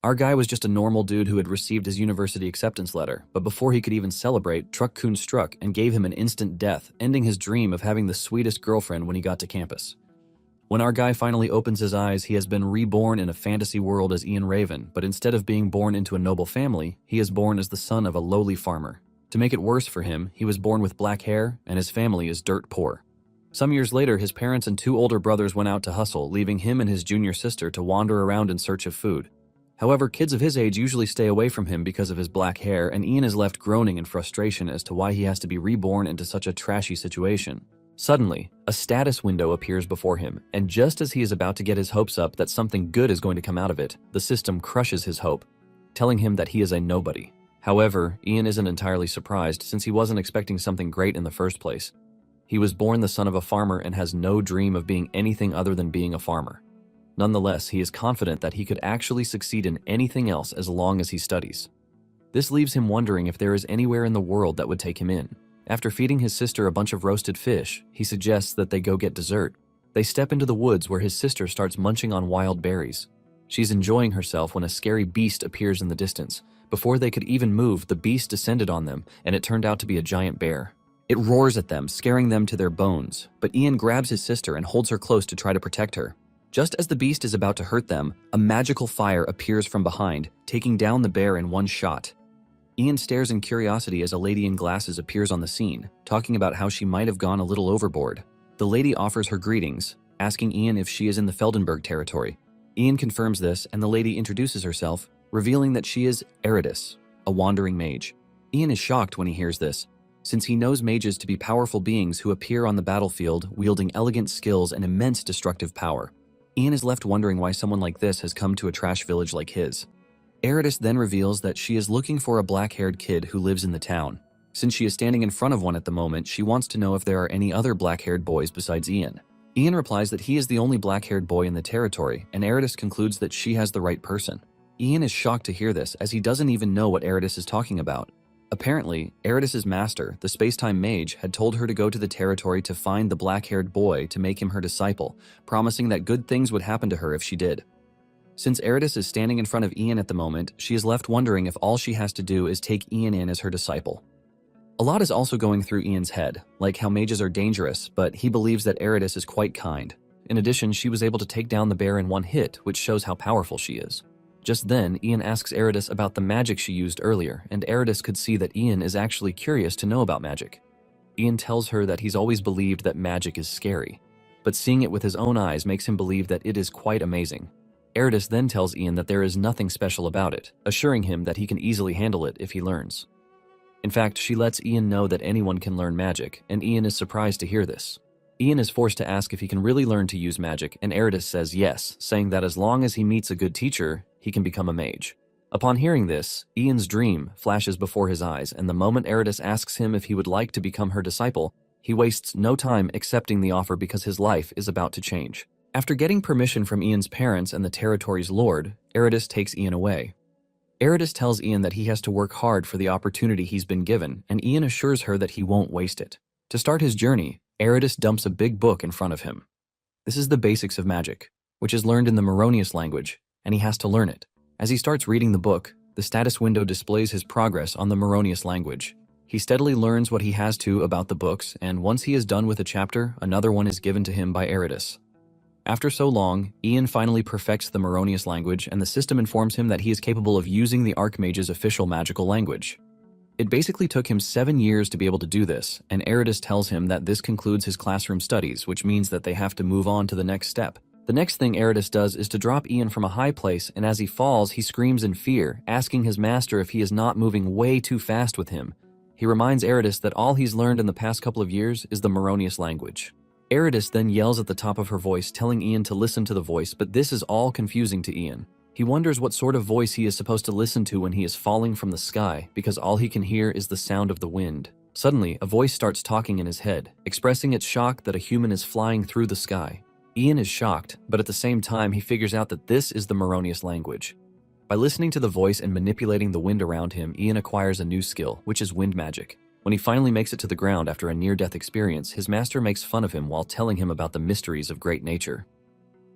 Our guy was just a normal dude who had received his university acceptance letter, but before he could even celebrate, Truck-kun struck and gave him an instant death, ending his dream of having the sweetest girlfriend when he got to campus. When our guy finally opens his eyes, he has been reborn in a fantasy world as Ian Raven, but instead of being born into a noble family, he is born as the son of a lowly farmer. To make it worse for him, he was born with black hair, and his family is dirt poor. Some years later, his parents and 2 older brothers went out to hustle, leaving him and his junior sister to wander around in search of food. However, kids of his age usually stay away from him because of his black hair, and Ian is left groaning in frustration as to why he has to be reborn into such a trashy situation. Suddenly, a status window appears before him, and just as he is about to get his hopes up that something good is going to come out of it, the system crushes his hope, telling him that he is a nobody. However, Ian isn't entirely surprised since he wasn't expecting something great in the first place. He was born the son of a farmer and has no dream of being anything other than being a farmer. Nonetheless, he is confident that he could actually succeed in anything else as long as he studies. This leaves him wondering if there is anywhere in the world that would take him in. After feeding his sister a bunch of roasted fish, he suggests that they go get dessert. They step into the woods where his sister starts munching on wild berries. She's enjoying herself when a scary beast appears in the distance. Before they could even move, the beast descended on them, and it turned out to be a giant bear. It roars at them, scaring them to their bones, but Ian grabs his sister and holds her close to try to protect her. Just as the beast is about to hurt them, a magical fire appears from behind, taking down the bear in one shot. Ian stares in curiosity as a lady in glasses appears on the scene, talking about how she might have gone a little overboard. The lady offers her greetings, asking Ian if she is in the Feldenberg territory. Ian confirms this, and the lady introduces herself, revealing that she is Eridus, a wandering mage. Ian is shocked when he hears this, since he knows mages to be powerful beings who appear on the battlefield wielding elegant skills and immense destructive power. Ian is left wondering why someone like this has come to a trash village like his. Eridus then reveals that she is looking for a black-haired kid who lives in the town. Since she is standing in front of one at the moment, she wants to know if there are any other black-haired boys besides Ian. Ian replies that he is the only black-haired boy in the territory, and Eridus concludes that she has the right person. Ian is shocked to hear this, as he doesn't even know what Eridus is talking about. Apparently, Eridus's master, the space-time mage, had told her to go to the territory to find the black-haired boy to make him her disciple, promising that good things would happen to her if she did. Since Eridus is standing in front of Ian at the moment, she is left wondering if all she has to do is take Ian in as her disciple. A lot is also going through Ian's head, like how mages are dangerous, but he believes that Eridus is quite kind. In addition, she was able to take down the bear in one hit, which shows how powerful she is. Just then, Ian asks Eridus about the magic she used earlier, and Eridus could see that Ian is actually curious to know about magic. Ian tells her that he's always believed that magic is scary, but seeing it with his own eyes makes him believe that it is quite amazing. Eridus then tells Ian that there is nothing special about it, assuring him that he can easily handle it if he learns. In fact, she lets Ian know that anyone can learn magic, and Ian is surprised to hear this. Ian is forced to ask if he can really learn to use magic, and Eridus says yes, saying that as long as he meets a good teacher, he can become a mage. Upon hearing this, Ian's dream flashes before his eyes, and the moment Eridus asks him if he would like to become her disciple, he wastes no time accepting the offer because his life is about to change. After getting permission from Ian's parents and the territory's lord, Eridus takes Ian away. Eridus tells Ian that he has to work hard for the opportunity he's been given, and Ian assures her that he won't waste it. To start his journey, Eridus dumps a big book in front of him. This is the basics of magic, which is learned in the Meronius language, and he has to learn it. As he starts reading the book, the status window displays his progress on the Meronius language. He steadily learns what he has to about the books, and once he is done with a chapter, another one is given to him by Eridus. After so long, Ian finally perfects the Meronius language, and the system informs him that he is capable of using the Archmage's official magical language. It basically took him 7 years to be able to do this, and Eridus tells him that this concludes his classroom studies, which means that they have to move on to the next step. The next thing Eridus does is to drop Ian from a high place, and as he falls, he screams in fear, asking his master if he is not moving way too fast with him. He reminds Eridus that all he's learned in the past couple of years is the Meronius language. Eridus then yells at the top of her voice, telling Ian to listen to the voice, but this is all confusing to Ian. He wonders what sort of voice he is supposed to listen to when he is falling from the sky, because all he can hear is the sound of the wind. Suddenly, a voice starts talking in his head, expressing its shock that a human is flying through the sky. Ian is shocked, but at the same time he figures out that this is the Meronius language. By listening to the voice and manipulating the wind around him, Ian acquires a new skill, which is wind magic. When he finally makes it to the ground after a near-death experience, his master makes fun of him while telling him about the mysteries of great nature.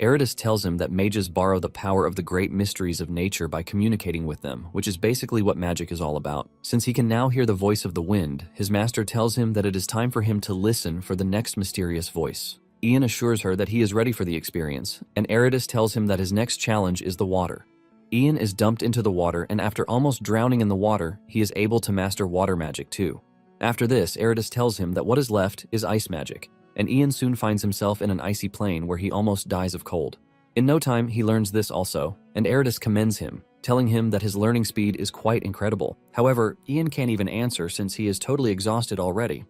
Eridas tells him that mages borrow the power of the great mysteries of nature by communicating with them, which is basically what magic is all about. Since he can now hear the voice of the wind, his master tells him that it is time for him to listen for the next mysterious voice. Ian assures her that he is ready for the experience, and Eridas tells him that his next challenge is the water. Ian is dumped into the water, and after almost drowning in the water, he is able to master water magic too. After this, Eridas tells him that what is left is ice magic, and Ian soon finds himself in an icy plain where he almost dies of cold. In no time, he learns this also, and Eridas commends him, telling him that his learning speed is quite incredible. However, Ian can't even answer since he is totally exhausted already.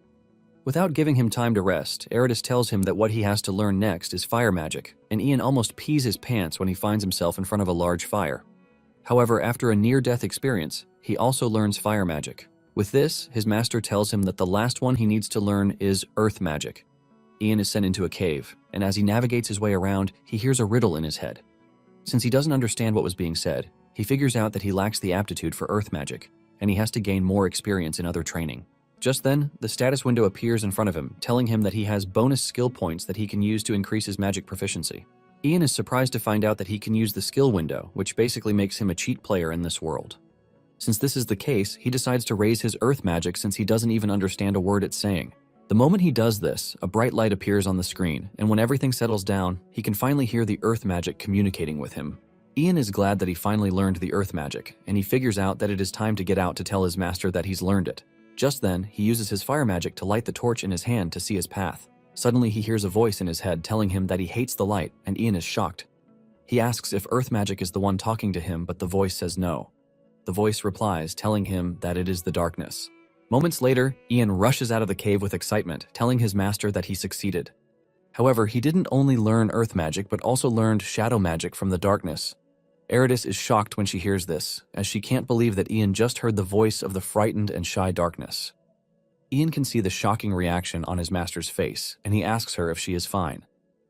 Without giving him time to rest, Eridas tells him that what he has to learn next is fire magic, and Ian almost pees his pants when he finds himself in front of a large fire. However, after a near-death experience, he also learns fire magic. With this, his master tells him that the last one he needs to learn is earth magic. Ian is sent into a cave, and as he navigates his way around, he hears a riddle in his head. Since he doesn't understand what was being said, he figures out that he lacks the aptitude for earth magic, and he has to gain more experience in other training. Just then, the status window appears in front of him, telling him that he has bonus skill points that he can use to increase his magic proficiency. Ian is surprised to find out that he can use the skill window, which basically makes him a cheat player in this world. Since this is the case, he decides to raise his earth magic since he doesn't even understand a word it's saying. The moment he does this, a bright light appears on the screen, and when everything settles down, he can finally hear the earth magic communicating with him. Ian is glad that he finally learned the earth magic, and he figures out that it is time to get out to tell his master that he's learned it. Just then, he uses his fire magic to light the torch in his hand to see his path. Suddenly, he hears a voice in his head telling him that he hates the light, and Ian is shocked. He asks if earth magic is the one talking to him, but the voice says no. The voice replies, telling him that it is the darkness. Moments later, Ian rushes out of the cave with excitement, telling his master that he succeeded. However, he didn't only learn earth magic, but also learned shadow magic from the darkness. Eridas is shocked when she hears this, as she can't believe that Ian just heard the voice of the frightened and shy darkness. Ian can see the shocking reaction on his master's face, and he asks her if she is fine.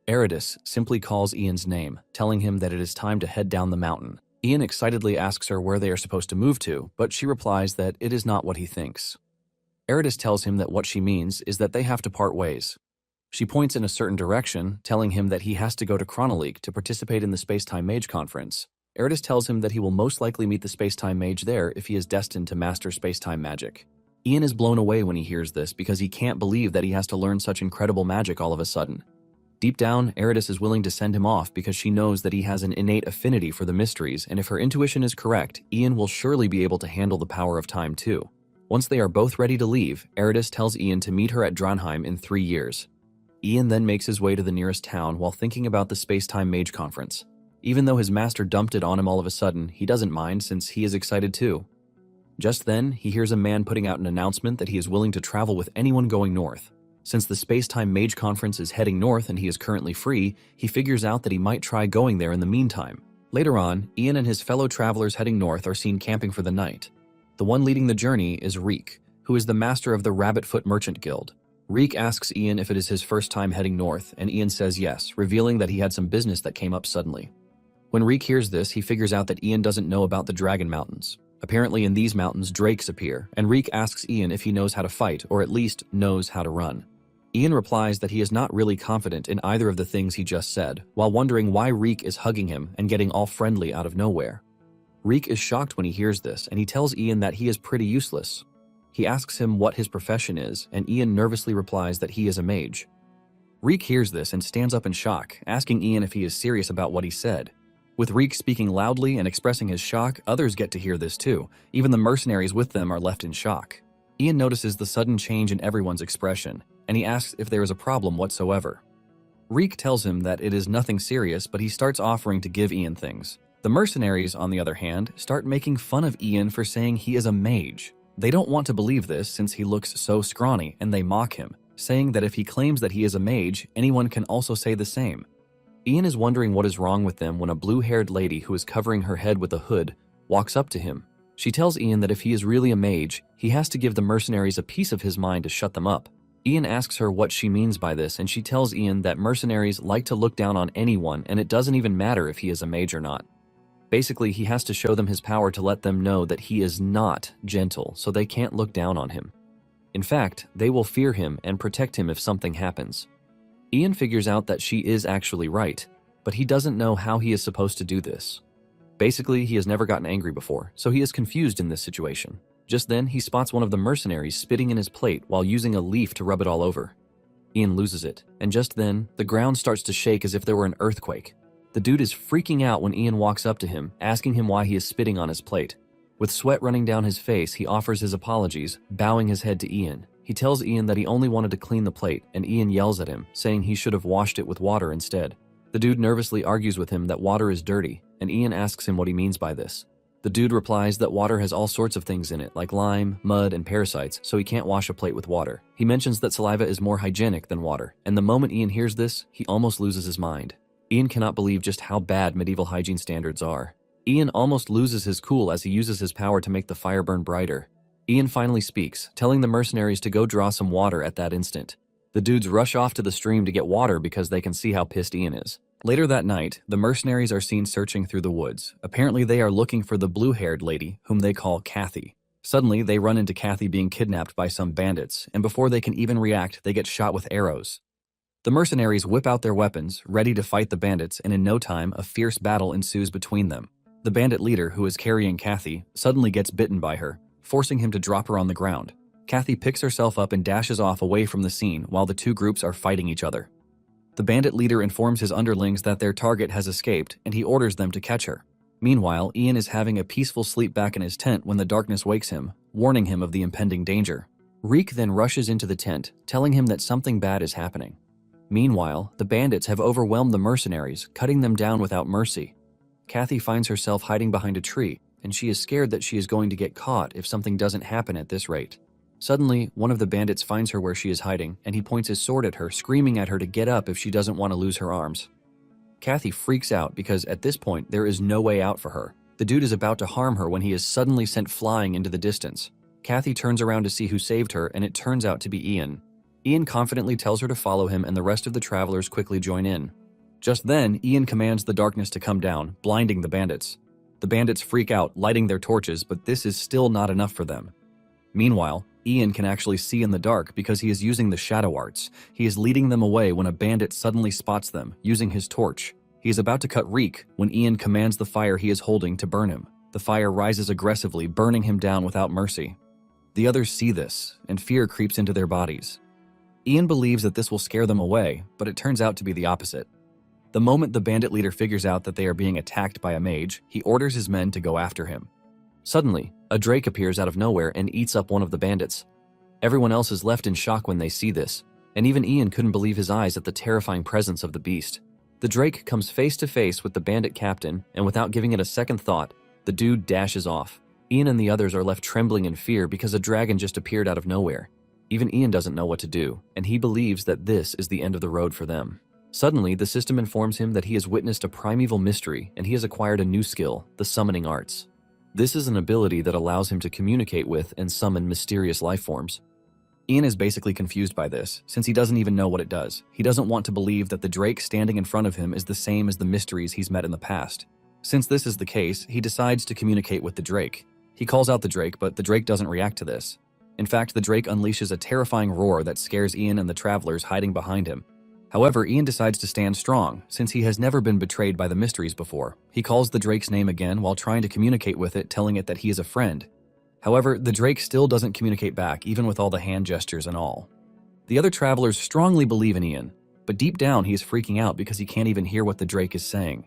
Eridas simply calls Ian's name, telling him that it is time to head down the mountain. Ian excitedly asks her where they are supposed to move to, but she replies that it is not what he thinks. Eridas tells him that what she means is that they have to part ways. She points in a certain direction, telling him that he has to go to Chronoleak to participate in the Space-Time Mage Conference. Eridas tells him that he will most likely meet the Space-Time Mage there if he is destined to master space-time magic. Ian is blown away when he hears this because he can't believe that he has to learn such incredible magic all of a sudden. Deep down, Eridas is willing to send him off because she knows that he has an innate affinity for the mysteries, and if her intuition is correct, Ian will surely be able to handle the power of time too. Once they are both ready to leave, Eridas tells Ian to meet her at Dranheim in 3 years. Ian then makes his way to the nearest town while thinking about the Space-Time Mage Conference. Even though his master dumped it on him all of a sudden, he doesn't mind since he is excited too. Just then, he hears a man putting out an announcement that he is willing to travel with anyone going north. Since the Space-Time Mage Conference is heading north and he is currently free, he figures out that he might try going there in the meantime. Later on, Ian and his fellow travelers heading north are seen camping for the night. The one leading the journey is Reek, who is the master of the Rabbitfoot Merchant Guild. Reek asks Ian if it is his first time heading north, and Ian says yes, revealing that he had some business that came up suddenly. When Reek hears this, he figures out that Ian doesn't know about the Dragon Mountains. Apparently in these mountains, drakes appear, and Reek asks Ian if he knows how to fight, or at least knows how to run. Ian replies that he is not really confident in either of the things he just said, while wondering why Reek is hugging him and getting all friendly out of nowhere. Reek is shocked when he hears this, and he tells Ian that he is pretty useless. He asks him what his profession is, and Ian nervously replies that he is a mage. Reek hears this and stands up in shock, asking Ian if he is serious about what he said. With Reek speaking loudly and expressing his shock, others get to hear this too. Even the mercenaries with them are left in shock. Ian notices the sudden change in everyone's expression, and he asks if there is a problem whatsoever. Reek tells him that it is nothing serious, but he starts offering to give Ian things. The mercenaries, on the other hand, start making fun of Ian for saying he is a mage. They don't want to believe this since he looks so scrawny, and they mock him, saying that if he claims that he is a mage, anyone can also say the same. Ian is wondering what is wrong with them when a blue-haired lady who is covering her head with a hood walks up to him. She tells Ian that if he is really a mage, he has to give the mercenaries a piece of his mind to shut them up. Ian asks her what she means by this, and she tells Ian that mercenaries like to look down on anyone, and it doesn't even matter if he is a mage or not. Basically, he has to show them his power to let them know that he is not gentle, so they can't look down on him. In fact, they will fear him and protect him if something happens. Ian figures out that she is actually right. but he doesn't know how he is supposed to do this. Basically, he has never gotten angry before, so he is confused in this situation. Just then, he spots one of the mercenaries spitting in his plate while using a leaf to rub it all over. Ian loses it, and just then, the ground starts to shake as if there were an earthquake. The dude is freaking out when Ian walks up to him, asking him why he is spitting on his plate. With sweat running down his face, he offers his apologies, bowing his head to Ian. He tells Ian that he only wanted to clean the plate, and Ian yells at him, saying he should have washed it with water instead. The dude nervously argues with him that water is dirty, and Ian asks him what he means by this. The dude replies that water has all sorts of things in it, like lime, mud, and parasites, so he can't wash a plate with water. He mentions that saliva is more hygienic than water, and the moment Ian hears this, he almost loses his mind. Ian cannot believe just how bad medieval hygiene standards are. Ian almost loses his cool as he uses his power to make the fire burn brighter. Ian finally speaks, telling the mercenaries to go draw some water at that instant. The dudes rush off to the stream to get water because they can see how pissed Ian is. Later that night, the mercenaries are seen searching through the woods. Apparently they are looking for the blue-haired lady, whom they call Kathy. Suddenly, they run into Kathy being kidnapped by some bandits, and before they can even react, they get shot with arrows. The mercenaries whip out their weapons, ready to fight the bandits, and in no time, a fierce battle ensues between them. The bandit leader, who is carrying Kathy, suddenly gets bitten by her, forcing him to drop her on the ground. Kathy picks herself up and dashes off away from the scene while the two groups are fighting each other. The bandit leader informs his underlings that their target has escaped, and he orders them to catch her. Meanwhile, Ian is having a peaceful sleep back in his tent when the darkness wakes him, warning him of the impending danger. Reek then rushes into the tent, telling him that something bad is happening. Meanwhile, the bandits have overwhelmed the mercenaries, cutting them down without mercy. Kathy finds herself hiding behind a tree, and she is scared that she is going to get caught if something doesn't happen at this rate. Suddenly, one of the bandits finds her where she is hiding, and he points his sword at her, screaming at her to get up if she doesn't want to lose her arms. Kathy freaks out because at this point, there is no way out for her. The dude is about to harm her when he is suddenly sent flying into the distance. Kathy turns around to see who saved her, and it turns out to be Ian. Ian confidently tells her to follow him, and the rest of the travelers quickly join in. Just then, Ian commands the darkness to come down, blinding the bandits. The bandits freak out, lighting their torches, but this is still not enough for them. Meanwhile, Ian can actually see in the dark because he is using the shadow arts. He is leading them away when a bandit suddenly spots them, using his torch. He is about to cut Reek when Ian commands the fire he is holding to burn him. The fire rises aggressively, burning him down without mercy. The others see this, and fear creeps into their bodies. Ian believes that this will scare them away, but it turns out to be the opposite. The moment the bandit leader figures out that they are being attacked by a mage, he orders his men to go after him. Suddenly, a drake appears out of nowhere and eats up one of the bandits. Everyone else is left in shock when they see this, and even Ian couldn't believe his eyes at the terrifying presence of the beast. The drake comes face to face with the bandit captain, and without giving it a second thought, the dude dashes off. Ian and the others are left trembling in fear because a dragon just appeared out of nowhere. Even Ian doesn't know what to do, and he believes that this is the end of the road for them. Suddenly, the system informs him that he has witnessed a primeval mystery and he has acquired a new skill, the summoning arts. This is an ability that allows him to communicate with and summon mysterious life forms. Ian is basically confused by this, since he doesn't even know what it does. He doesn't want to believe that the drake standing in front of him is the same as the mysteries he's met in the past. Since this is the case, he decides to communicate with the drake. He calls out the drake, but the drake doesn't react to this. In fact, the drake unleashes a terrifying roar that scares Ian and the travelers hiding behind him. However, Ian decides to stand strong, since he has never been betrayed by the mysteries before. He calls the drake's name again while trying to communicate with it, telling it that he is a friend. However, the drake still doesn't communicate back, even with all the hand gestures and all. The other travelers strongly believe in Ian, but deep down he is freaking out because he can't even hear what the drake is saying.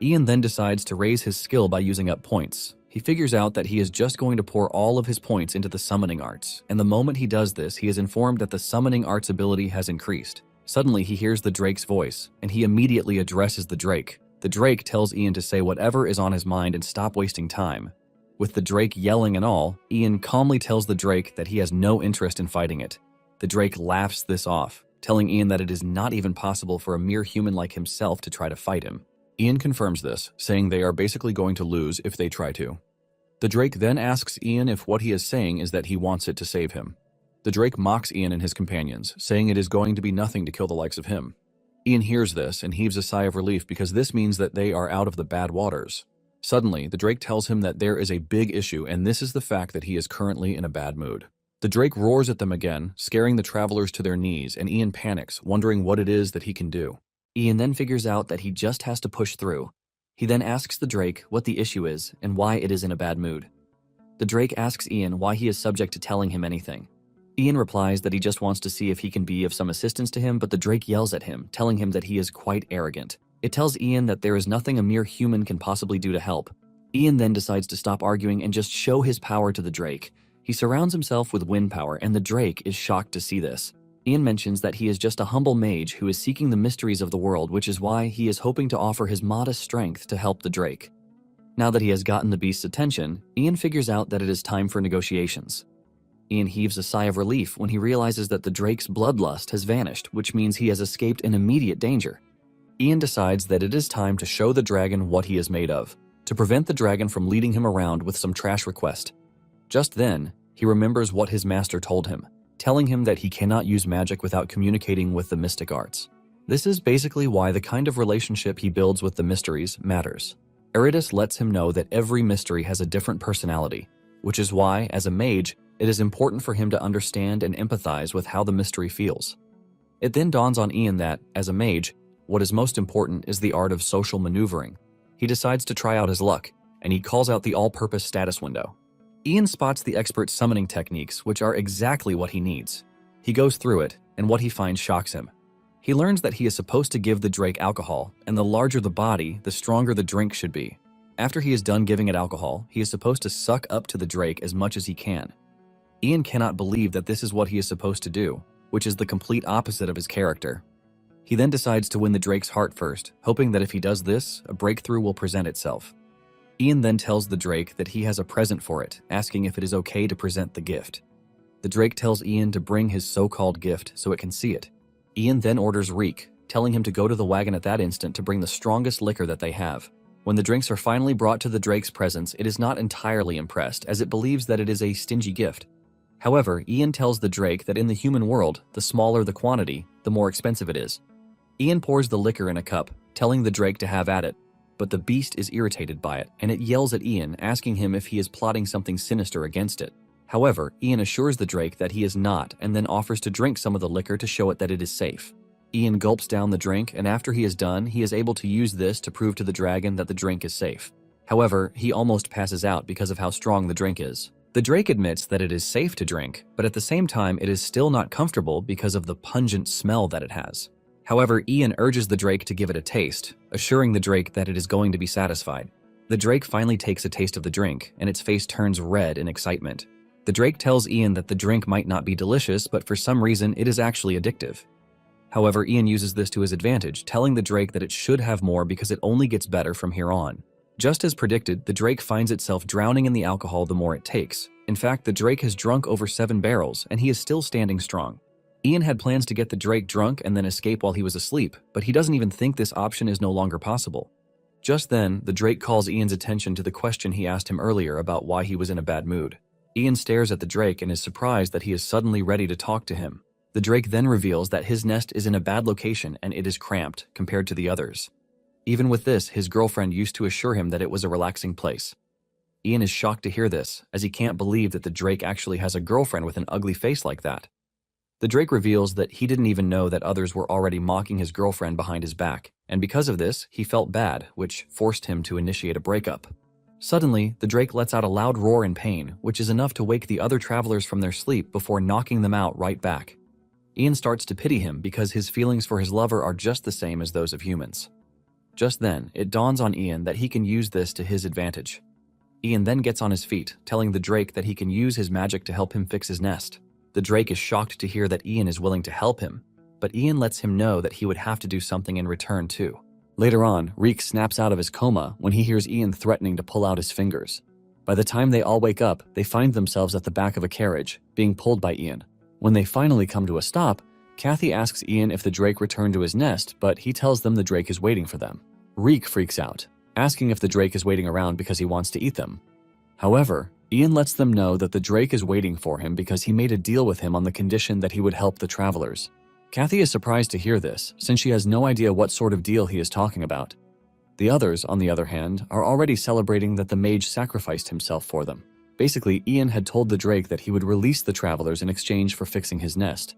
Ian then decides to raise his skill by using up points. He figures out that he is just going to pour all of his points into the summoning arts, and the moment he does this, he is informed that the summoning arts ability has increased. Suddenly, he hears the drake's voice, and he immediately addresses the drake. The drake tells Ian to say whatever is on his mind and stop wasting time. With the drake yelling and all, Ian calmly tells the drake that he has no interest in fighting it. The drake laughs this off, telling Ian that it is not even possible for a mere human like himself to try to fight him. Ian confirms this, saying they are basically going to lose if they try to. The drake then asks Ian if what he is saying is that he wants it to save him. The drake mocks Ian and his companions, saying it is going to be nothing to kill the likes of him. Ian hears this and heaves a sigh of relief because this means that they are out of the bad waters. Suddenly, the drake tells him that there is a big issue, and this is the fact that he is currently in a bad mood. The drake roars at them again, scaring the travelers to their knees, and Ian panics, wondering what it is that he can do. Ian then figures out that he just has to push through. He then asks the Drake what the issue is and why it is in a bad mood. The Drake asks Ian why he is subject to telling him anything. Ian replies that he just wants to see if he can be of some assistance to him, but the Drake yells at him, telling him that he is quite arrogant. It tells Ian that there is nothing a mere human can possibly do to help. Ian then decides to stop arguing and just show his power to the Drake. He surrounds himself with wind power, and the Drake is shocked to see this. Ian mentions that he is just a humble mage who is seeking the mysteries of the world, which is why he is hoping to offer his modest strength to help the Drake. Now that he has gotten the beast's attention, Ian figures out that it is time for negotiations. Ian heaves a sigh of relief when he realizes that the Drake's bloodlust has vanished, which means he has escaped an immediate danger. Ian decides that it is time to show the dragon what he is made of, to prevent the dragon from leading him around with some trash request. Just then, he remembers what his master told him, telling him that he cannot use magic without communicating with the mystic arts. This is basically why the kind of relationship he builds with the mysteries matters. Eridas lets him know that every mystery has a different personality, which is why, as a mage, it is important for him to understand and empathize with how the mystery feels. It then dawns on Ian that, as a mage, what is most important is the art of social maneuvering. He decides to try out his luck, and he calls out the all-purpose status window. Ian spots the expert summoning techniques, which are exactly what he needs. He goes through it, and what he finds shocks him. He learns that he is supposed to give the Drake alcohol, and the larger the body, the stronger the drink should be. After he is done giving it alcohol, he is supposed to suck up to the Drake as much as he can. Ian cannot believe that this is what he is supposed to do, which is the complete opposite of his character. He then decides to win the Drake's heart first, hoping that if he does this, a breakthrough will present itself. Ian then tells the Drake that he has a present for it, asking if it is okay to present the gift. The Drake tells Ian to bring his so-called gift so it can see it. Ian then orders Reek, telling him to go to the wagon at that instant to bring the strongest liquor that they have. When the drinks are finally brought to the Drake's presence, it is not entirely impressed, as it believes that it is a stingy gift. However, Ian tells the Drake that in the human world, the smaller the quantity, the more expensive it is. Ian pours the liquor in a cup, telling the Drake to have at it, but the beast is irritated by it, and it yells at Ian, asking him if he is plotting something sinister against it. However, Ian assures the Drake that he is not, and then offers to drink some of the liquor to show it that it is safe. Ian gulps down the drink, and after he is done, he is able to use this to prove to the dragon that the drink is safe. However, he almost passes out because of how strong the drink is. The Drake admits that it is safe to drink, but at the same time it is still not comfortable because of the pungent smell that it has. However, Ian urges the Drake to give it a taste, assuring the Drake that it is going to be satisfied. The Drake finally takes a taste of the drink, and its face turns red in excitement. The Drake tells Ian that the drink might not be delicious, but for some reason it is actually addictive. However, Ian uses this to his advantage, telling the Drake that it should have more because it only gets better from here on. Just as predicted, the Drake finds itself drowning in the alcohol the more it takes. In fact, the Drake has drunk over 7 barrels, and he is still standing strong. Ian had plans to get the Drake drunk and then escape while he was asleep, but he doesn't even think this option is no longer possible. Just then, the Drake calls Ian's attention to the question he asked him earlier about why he was in a bad mood. Ian stares at the Drake and is surprised that he is suddenly ready to talk to him. The Drake then reveals that his nest is in a bad location and it is cramped compared to the others. Even with this, his girlfriend used to assure him that it was a relaxing place. Ian is shocked to hear this, as he can't believe that the Drake actually has a girlfriend with an ugly face like that. The Drake reveals that he didn't even know that others were already mocking his girlfriend behind his back, and because of this, he felt bad, which forced him to initiate a breakup. Suddenly, the Drake lets out a loud roar in pain, which is enough to wake the other travelers from their sleep before knocking them out right back. Ian starts to pity him because his feelings for his lover are just the same as those of humans. Just then, it dawns on Ian that he can use this to his advantage. Ian then gets on his feet, telling the Drake that he can use his magic to help him fix his nest. The Drake is shocked to hear that Ian is willing to help him, but Ian lets him know that he would have to do something in return too. Later on, Reek snaps out of his coma when he hears Ian threatening to pull out his fingers. By the time they all wake up, they find themselves at the back of a carriage, being pulled by Ian. When they finally come to a stop, Kathy asks Ian if the Drake returned to his nest, but he tells them the Drake is waiting for them. Reek freaks out, asking if the Drake is waiting around because he wants to eat them. However, Ian lets them know that the Drake is waiting for him because he made a deal with him on the condition that he would help the travelers. Kathy is surprised to hear this, since she has no idea what sort of deal he is talking about. The others, on the other hand, are already celebrating that the mage sacrificed himself for them. Basically, Ian had told the Drake that he would release the travelers in exchange for fixing his nest.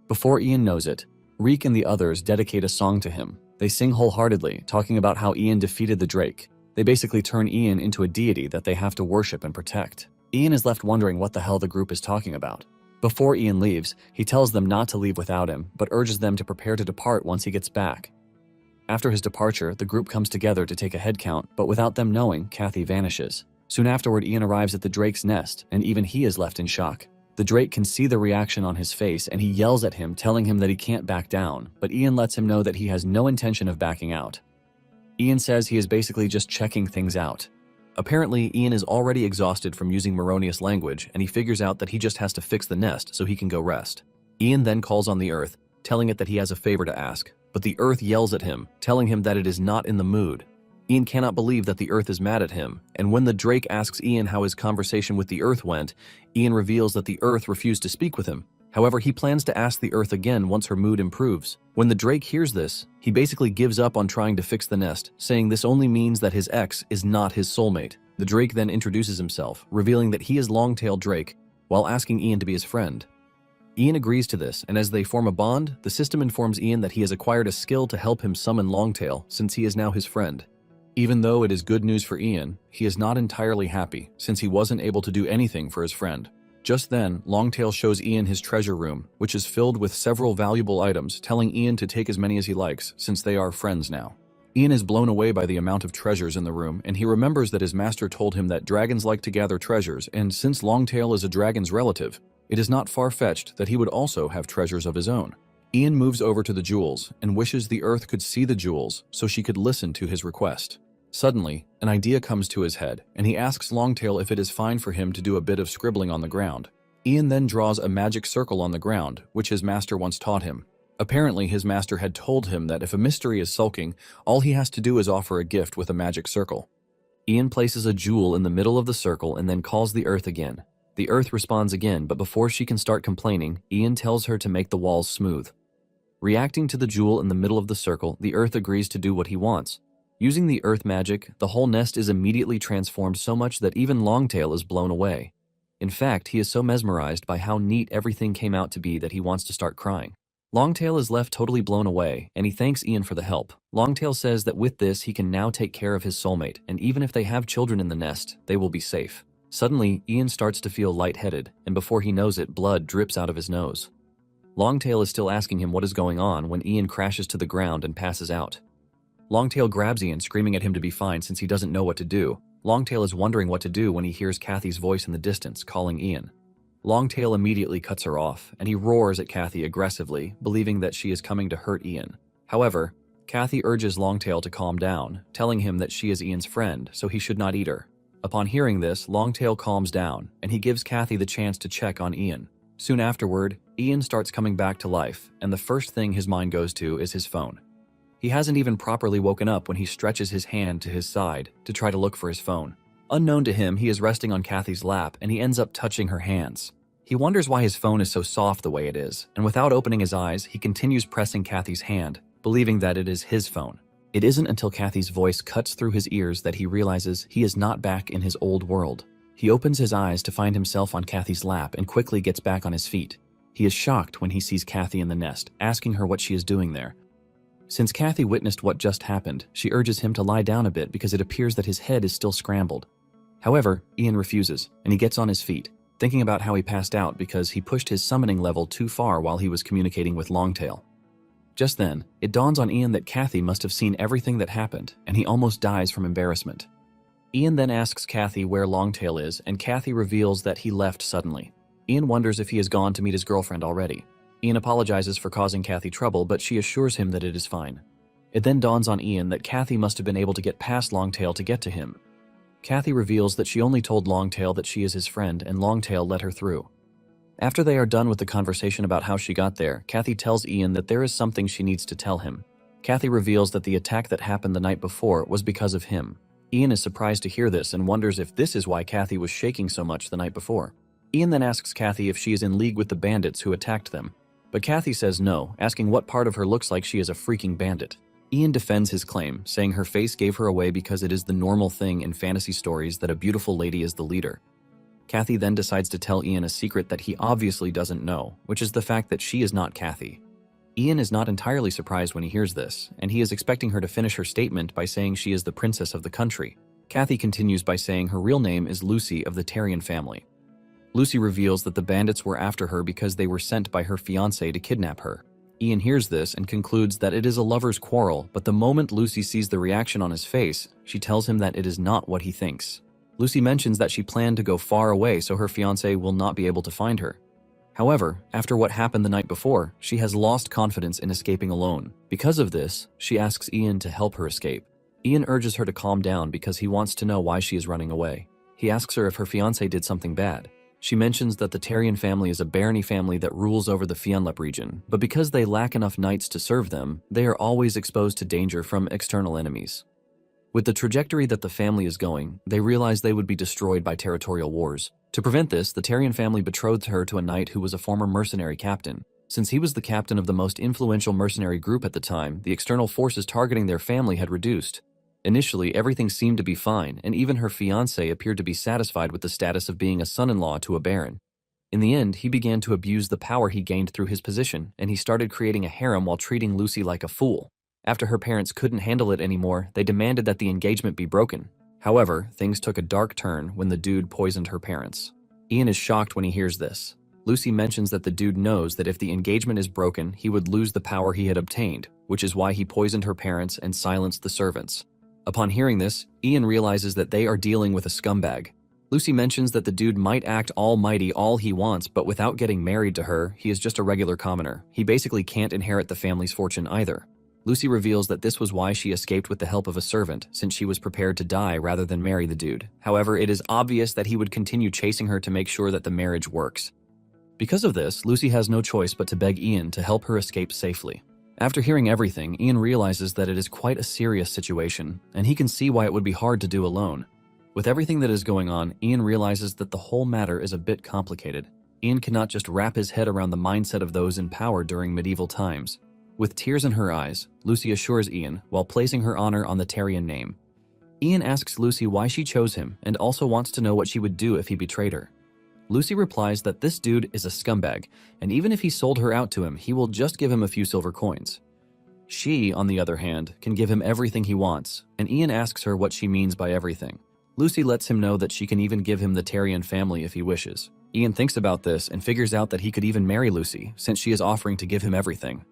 Before Ian knows it, Reek and the others dedicate a song to him. They sing wholeheartedly, talking about how Ian defeated the Drake. They basically turn Ian into a deity that they have to worship and protect. Ian is left wondering what the hell the group is talking about. Before Ian leaves, he tells them not to leave without him, but urges them to prepare to depart once he gets back. After his departure, the group comes together to take a head count, but without them knowing, Kathy vanishes. Soon afterward, Ian arrives at the Drake's nest, and even he is left in shock. The Drake can see the reaction on his face, and he yells at him, telling him that he can't back down, but Ian lets him know that he has no intention of backing out. Ian says he is basically just checking things out. Apparently, Ian is already exhausted from using Moronius language, and he figures out that he just has to fix the nest so he can go rest. Ian then calls on the Earth, telling it that he has a favor to ask, but the Earth yells at him, telling him that it is not in the mood. Ian cannot believe that the Earth is mad at him, and when the Drake asks Ian how his conversation with the Earth went, Ian reveals that the Earth refused to speak with him. However, he plans to ask the Earth again once her mood improves. When the Drake hears this, he basically gives up on trying to fix the nest, saying this only means that his ex is not his soulmate. The Drake then introduces himself, revealing that he is Longtail Drake, while asking Ian to be his friend. Ian agrees to this, and as they form a bond, the system informs Ian that he has acquired a skill to help him summon Longtail, since he is now his friend. Even though it is good news for Ian, he is not entirely happy, since he wasn't able to do anything for his friend. Just then, Longtail shows Ian his treasure room, which is filled with several valuable items, telling Ian to take as many as he likes, since they are friends now. Ian is blown away by the amount of treasures in the room, and he remembers that his master told him that dragons like to gather treasures, and since Longtail is a dragon's relative, it is not far-fetched that he would also have treasures of his own. Ian moves over to the jewels, and wishes the Earth could see the jewels so she could listen to his request. Suddenly, an idea comes to his head, and he asks Longtail if it is fine for him to do a bit of scribbling on the ground. Ian then draws a magic circle on the ground, which his master once taught him. Apparently, his master had told him that if a mystery is sulking, all he has to do is offer a gift with a magic circle. Ian places a jewel in the middle of the circle and then calls the Earth again. The Earth responds again, but before she can start complaining, Ian tells her to make the walls smooth. Reacting to the jewel in the middle of the circle, the Earth agrees to do what he wants. Using the Earth magic, the whole nest is immediately transformed so much that even Longtail is blown away. In fact, he is so mesmerized by how neat everything came out to be that he wants to start crying. Longtail is left totally blown away, and he thanks Ian for the help. Longtail says that with this he can now take care of his soulmate, and even if they have children in the nest, they will be safe. Suddenly, Ian starts to feel lightheaded, and before he knows it, blood drips out of his nose. Longtail is still asking him what is going on when Ian crashes to the ground and passes out. Longtail grabs Ian, screaming at him to be fine since he doesn't know what to do. Longtail is wondering what to do when he hears Kathy's voice in the distance, calling Ian. Longtail immediately cuts her off, and he roars at Kathy aggressively, believing that she is coming to hurt Ian. However, Kathy urges Longtail to calm down, telling him that she is Ian's friend, so he should not eat her. Upon hearing this, Longtail calms down, and he gives Kathy the chance to check on Ian. Soon afterward, Ian starts coming back to life, and the first thing his mind goes to is his phone. He hasn't even properly woken up when he stretches his hand to his side to try to look for his phone. Unknown to him, he is resting on Kathy's lap, and he ends up touching her hands. He wonders why his phone is so soft the way it is, and without opening his eyes, he continues pressing Kathy's hand, believing that it is his phone. It isn't until Kathy's voice cuts through his ears that he realizes he is not back in his old world. He opens his eyes to find himself on Kathy's lap and quickly gets back on his feet. He is shocked when he sees Kathy in the nest, asking her what she is doing there. Since Kathy witnessed what just happened, she urges him to lie down a bit because it appears that his head is still scrambled. However, Ian refuses, and he gets on his feet, thinking about how he passed out because he pushed his summoning level too far while he was communicating with Longtail. Just then, it dawns on Ian that Kathy must have seen everything that happened, and he almost dies from embarrassment. Ian then asks Kathy where Longtail is, and Kathy reveals that he left suddenly. Ian wonders if he has gone to meet his girlfriend already. Ian apologizes for causing Kathy trouble, but she assures him that it is fine. It then dawns on Ian that Kathy must have been able to get past Longtail to get to him. Kathy reveals that she only told Longtail that she is his friend, and Longtail let her through. After they are done with the conversation about how she got there, Kathy tells Ian that there is something she needs to tell him. Kathy reveals that the attack that happened the night before was because of him. Ian is surprised to hear this and wonders if this is why Kathy was shaking so much the night before. Ian then asks Kathy if she is in league with the bandits who attacked them. But Kathy says no, asking what part of her looks like she is a freaking bandit. Ian defends his claim, saying her face gave her away because it is the normal thing in fantasy stories that a beautiful lady is the leader. Kathy then decides to tell Ian a secret that he obviously doesn't know, which is the fact that she is not Kathy. Ian is not entirely surprised when he hears this, and he is expecting her to finish her statement by saying she is the princess of the country. Kathy continues by saying her real name is Lucy of the Tarian family. Lucy reveals that the bandits were after her because they were sent by her fiancé to kidnap her. Ian hears this and concludes that it is a lover's quarrel, but the moment Lucy sees the reaction on his face, she tells him that it is not what he thinks. Lucy mentions that she planned to go far away so her fiancé will not be able to find her. However, after what happened the night before, she has lost confidence in escaping alone. Because of this, she asks Ian to help her escape. Ian urges her to calm down because he wants to know why she is running away. He asks her if her fiancé did something bad. She mentions that the Tarian family is a barony family that rules over the Fianlep region, but because they lack enough knights to serve them, they are always exposed to danger from external enemies. With the trajectory that the family is going, they realize they would be destroyed by territorial wars. To prevent this, the Tarian family betrothed her to a knight who was a former mercenary captain. Since he was the captain of the most influential mercenary group at the time, the external forces targeting their family had reduced. Initially, everything seemed to be fine, and even her fiancé appeared to be satisfied with the status of being a son-in-law to a baron. In the end, he began to abuse the power he gained through his position, and he started creating a harem while treating Lucy like a fool. After her parents couldn't handle it anymore, they demanded that the engagement be broken. However, things took a dark turn when the dude poisoned her parents. Ian is shocked when he hears this. Lucy mentions that the dude knows that if the engagement is broken, he would lose the power he had obtained, which is why he poisoned her parents and silenced the servants. Upon hearing this, Ian realizes that they are dealing with a scumbag. Lucy mentions that the dude might act almighty all he wants, but without getting married to her, he is just a regular commoner. He basically can't inherit the family's fortune either. Lucy reveals that this was why she escaped with the help of a servant, since she was prepared to die rather than marry the dude. However, it is obvious that he would continue chasing her to make sure that the marriage works. Because of this, Lucy has no choice but to beg Ian to help her escape safely. After hearing everything, Ian realizes that it is quite a serious situation, and he can see why it would be hard to do alone. With everything that is going on, Ian realizes that the whole matter is a bit complicated. Ian cannot just wrap his head around the mindset of those in power during medieval times. With tears in her eyes, Lucy assures Ian, while placing her honor on the Tarian name. Ian asks Lucy why she chose him and also wants to know what she would do if he betrayed her. Lucy replies that this dude is a scumbag, and even if he sold her out to him, he will just give him a few silver coins. She, on the other hand, can give him everything he wants, and Ian asks her what she means by everything. Lucy lets him know that she can even give him the Tarian family if he wishes. Ian thinks about this and figures out that he could even marry Lucy, since she is offering to give him everything.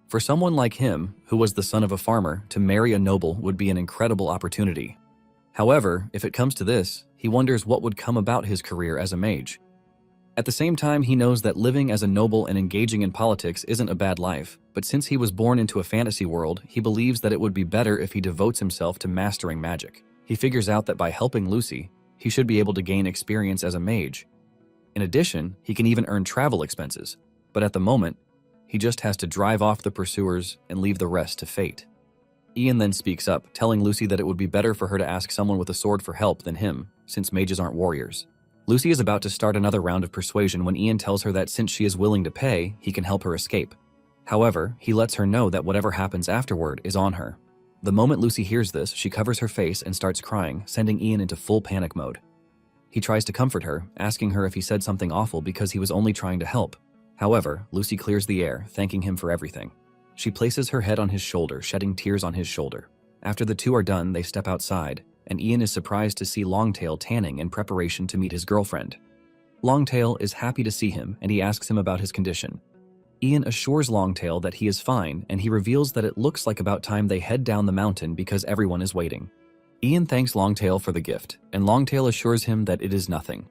For someone like him, who was the son of a farmer, to marry a noble would be an incredible opportunity. However, if it comes to this, he wonders what would come about his career as a mage. At the same time, he knows that living as a noble and engaging in politics isn't a bad life, but since he was born into a fantasy world, he believes that it would be better if he devotes himself to mastering magic. He figures out that by helping Lucy, he should be able to gain experience as a mage. In addition, he can even earn travel expenses, but at the moment, he just has to drive off the pursuers and leave the rest to fate. Ian then speaks up, telling Lucy that it would be better for her to ask someone with a sword for help than him, since mages aren't warriors. Lucy is about to start another round of persuasion when Ian tells her that since she is willing to pay, he can help her escape. However, he lets her know that whatever happens afterward is on her. The moment Lucy hears this, she covers her face and starts crying, sending Ian into full panic mode. He tries to comfort her, asking her if he said something awful because he was only trying to help. However, Lucy clears the air, thanking him for everything. She places her head on his shoulder, shedding tears on his shoulder. After the two are done, they step outside, and Ian is surprised to see Longtail tanning in preparation to meet his girlfriend. Longtail is happy to see him, and he asks him about his condition. Ian assures Longtail that he is fine, and he reveals that it looks like about time they head down the mountain because everyone is waiting. Ian thanks Longtail for the gift, and Longtail assures him that it is nothing.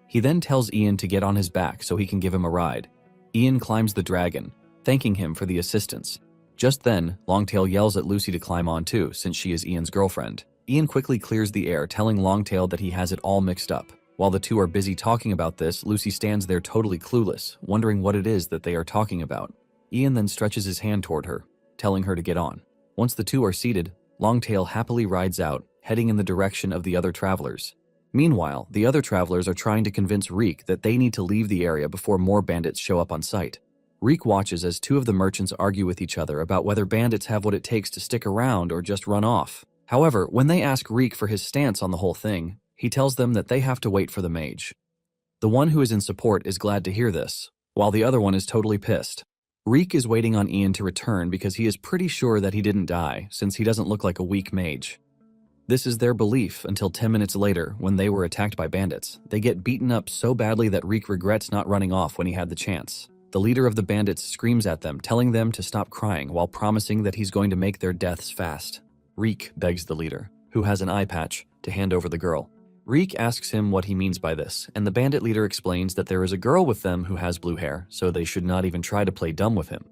He then tells Ian to get on his back so he can give him a ride. Ian climbs the dragon, thanking him for the assistance. Just then, Longtail yells at Lucy to climb on too, since she is Ian's girlfriend. Ian quickly clears the air, telling Longtail that he has it all mixed up. While the two are busy talking about this, Lucy stands there totally clueless, wondering what it is that they are talking about. Ian then stretches his hand toward her, telling her to get on. Once the two are seated, Longtail happily rides out, heading in the direction of the other travelers. Meanwhile, the other travelers are trying to convince Reek that they need to leave the area before more bandits show up on site. Reek watches as two of the merchants argue with each other about whether bandits have what it takes to stick around or just run off. However, when they ask Reek for his stance on the whole thing, he tells them that they have to wait for the mage. The one who is in support is glad to hear this, while the other one is totally pissed. Reek is waiting on Ian to return because he is pretty sure that he didn't die, since he doesn't look like a weak mage. This is their belief until 10 minutes later, when they were attacked by bandits. They get beaten up so badly that Reek regrets not running off when he had the chance. The leader of the bandits screams at them, telling them to stop crying while promising that he's going to make their deaths fast. Reek begs the leader, who has an eye patch, to hand over the girl. Reek asks him what he means by this, and the bandit leader explains that there is a girl with them who has blue hair, so they should not even try to play dumb with him.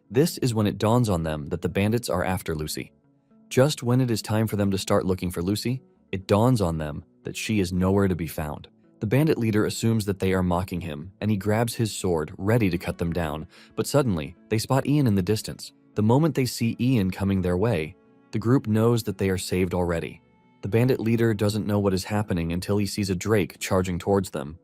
This is when it dawns on them that the bandits are after Lucy. Just when it is time for them to start looking for Lucy, it dawns on them that she is nowhere to be found. The bandit leader assumes that they are mocking him, and he grabs his sword, ready to cut them down, but suddenly, they spot Ian in the distance. The moment they see Ian coming their way, the group knows that they are saved already. The bandit leader doesn't know what is happening until he sees a drake charging towards them.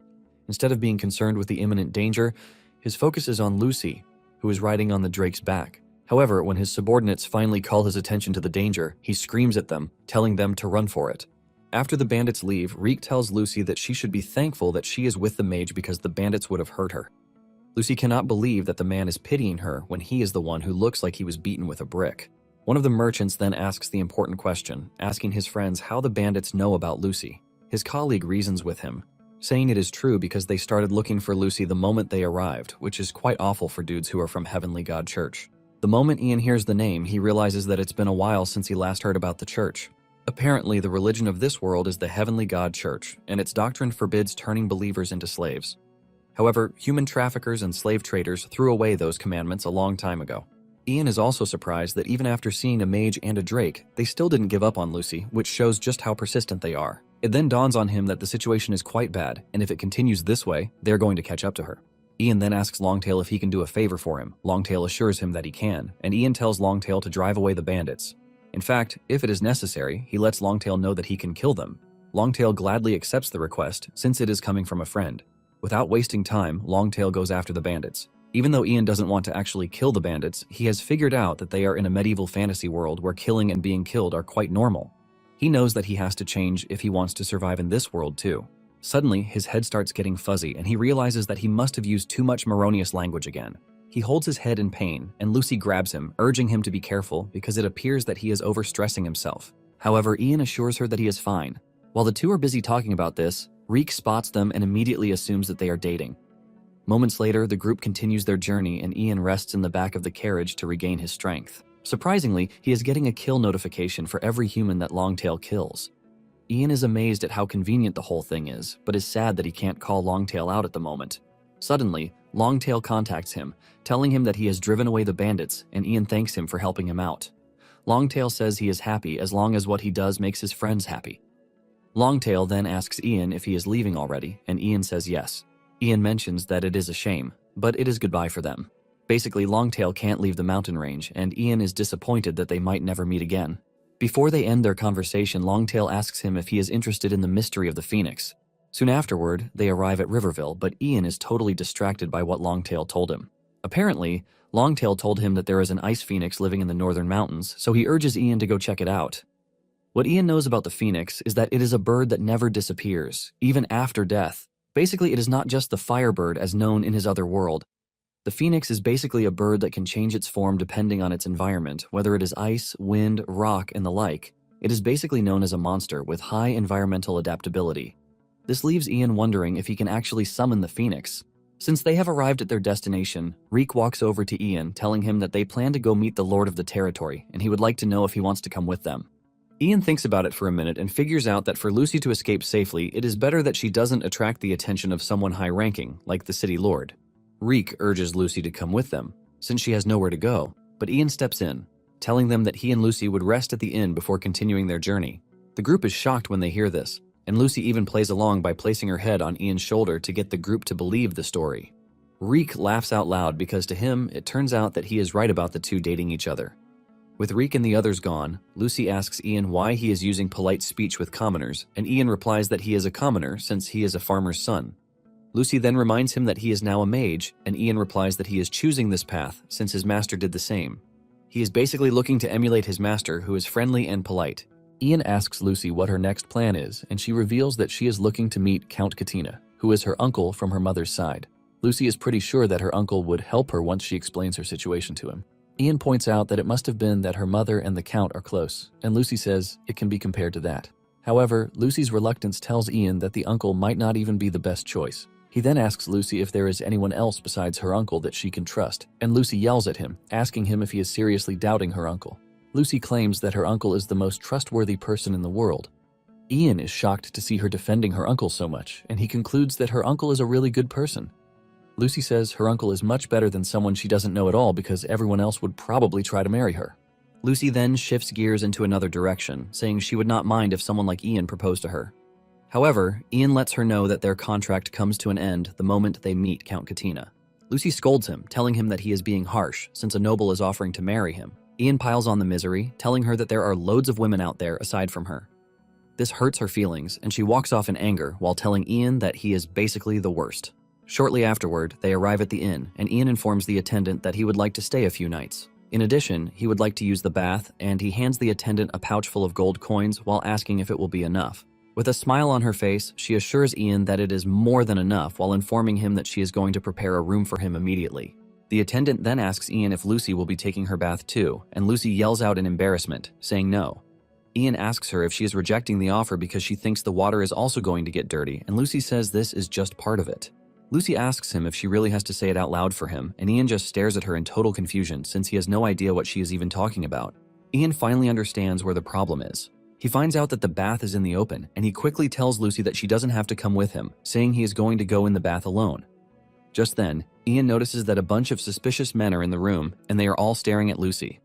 Instead of being concerned with the imminent danger, his focus is on Lucy, who is riding on the drake's back. However, when his subordinates finally call his attention to the danger, he screams at them, telling them to run for it. After the bandits leave, Reek tells Lucy that she should be thankful that she is with the mage because the bandits would have hurt her. Lucy cannot believe that the man is pitying her when he is the one who looks like he was beaten with a brick. One of the merchants then asks the important question, asking his friends how the bandits know about Lucy. His colleague reasons with him, saying it is true because they started looking for Lucy the moment they arrived, which is quite awful for dudes who are from Heavenly God Church. The moment Ian hears the name, he realizes that it's been a while since he last heard about the church. Apparently, the religion of this world is the Heavenly God Church, and its doctrine forbids turning believers into slaves. However, human traffickers and slave traders threw away those commandments a long time ago. Ian is also surprised that even after seeing a mage and a drake, they still didn't give up on Lucy, which shows just how persistent they are. It then dawns on him that the situation is quite bad, and if it continues this way, they're going to catch up to her. Ian then asks Longtail if he can do a favor for him. Longtail assures him that he can, and Ian tells Longtail to drive away the bandits. In fact, if it is necessary, he lets Longtail know that he can kill them. Longtail gladly accepts the request, since it is coming from a friend. Without wasting time, Longtail goes after the bandits. Even though Ian doesn't want to actually kill the bandits, he has figured out that they are in a medieval fantasy world where killing and being killed are quite normal. He knows that he has to change if he wants to survive in this world too. Suddenly, his head starts getting fuzzy, and he realizes that he must have used too much Moronius language again. He holds his head in pain, and Lucy grabs him, urging him to be careful because it appears that he is overstressing himself. However, Ian assures her that he is fine. While the two are busy talking about this, Reek spots them and immediately assumes that they are dating. Moments later, the group continues their journey, and Ian rests in the back of the carriage to regain his strength. Surprisingly, he is getting a kill notification for every human that Longtail kills. Ian is amazed at how convenient the whole thing is, but is sad that he can't call Longtail out at the moment. Suddenly, Longtail contacts him, telling him that he has driven away the bandits, and Ian thanks him for helping him out. Longtail says he is happy as long as what he does makes his friends happy. Longtail then asks Ian if he is leaving already, and Ian says yes. Ian mentions that it is a shame, but it is goodbye for them. Basically, Longtail can't leave the mountain range, and Ian is disappointed that they might never meet again. Before they end their conversation, Longtail asks him if he is interested in the mystery of the Phoenix. Soon afterward, they arrive at Riverville, but Ian is totally distracted by what Longtail told him. Apparently, Longtail told him that there is an ice phoenix living in the northern mountains, so he urges Ian to go check it out. What Ian knows about the phoenix is that it is a bird that never disappears, even after death. Basically, it is not just the firebird as known in his other world. The phoenix is basically a bird that can change its form depending on its environment, whether it is ice, wind, rock, and the like. It is basically known as a monster with high environmental adaptability. This leaves Ian wondering if he can actually summon the phoenix. Since they have arrived at their destination, Reek walks over to Ian, telling him that they plan to go meet the Lord of the Territory, and he would like to know if he wants to come with them. Ian thinks about it for a minute and figures out that for Lucy to escape safely, it is better that she doesn't attract the attention of someone high-ranking, like the city lord. Reek urges Lucy to come with them, since she has nowhere to go, but Ian steps in, telling them that he and Lucy would rest at the inn before continuing their journey. The group is shocked when they hear this, and Lucy even plays along by placing her head on Ian's shoulder to get the group to believe the story. Reek laughs out loud because to him, it turns out that he is right about the two dating each other. With Reek and the others gone, Lucy asks Ian why he is using polite speech with commoners, and Ian replies that he is a commoner since he is a farmer's son. Lucy then reminds him that he is now a mage, and Ian replies that he is choosing this path since his master did the same. He is basically looking to emulate his master, who is friendly and polite. Ian asks Lucy what her next plan is, and she reveals that she is looking to meet Count Katina, who is her uncle from her mother's side. Lucy is pretty sure that her uncle would help her once she explains her situation to him. Ian points out that it must have been that her mother and the Count are close, and Lucy says it can be compared to that. However, Lucy's reluctance tells Ian that the uncle might not even be the best choice. He then asks Lucy if there is anyone else besides her uncle that she can trust, and Lucy yells at him, asking him if he is seriously doubting her uncle. Lucy claims that her uncle is the most trustworthy person in the world. Ian is shocked to see her defending her uncle so much, and he concludes that her uncle is a really good person. Lucy says her uncle is much better than someone she doesn't know at all because everyone else would probably try to marry her. Lucy then shifts gears into another direction, saying she would not mind if someone like Ian proposed to her. However, Ian lets her know that their contract comes to an end the moment they meet Count Katina. Lucy scolds him, telling him that he is being harsh since a noble is offering to marry him. Ian piles on the misery, telling her that there are loads of women out there aside from her. This hurts her feelings, and she walks off in anger while telling Ian that he is basically the worst. Shortly afterward, they arrive at the inn, and Ian informs the attendant that he would like to stay a few nights. In addition, he would like to use the bath, and he hands the attendant a pouch full of gold coins while asking if it will be enough. With a smile on her face, she assures Ian that it is more than enough while informing him that she is going to prepare a room for him immediately. The attendant then asks Ian if Lucy will be taking her bath too, and Lucy yells out in embarrassment, saying no. Ian asks her if she is rejecting the offer because she thinks the water is also going to get dirty, and Lucy says this is just part of it. Lucy asks him if she really has to say it out loud for him, and Ian just stares at her in total confusion since he has no idea what she is even talking about. Ian finally understands where the problem is. He finds out that the bath is in the open, and he quickly tells Lucy that she doesn't have to come with him, saying he is going to go in the bath alone. Just then, Ian notices that a bunch of suspicious men are in the room, and they are all staring at Lucy.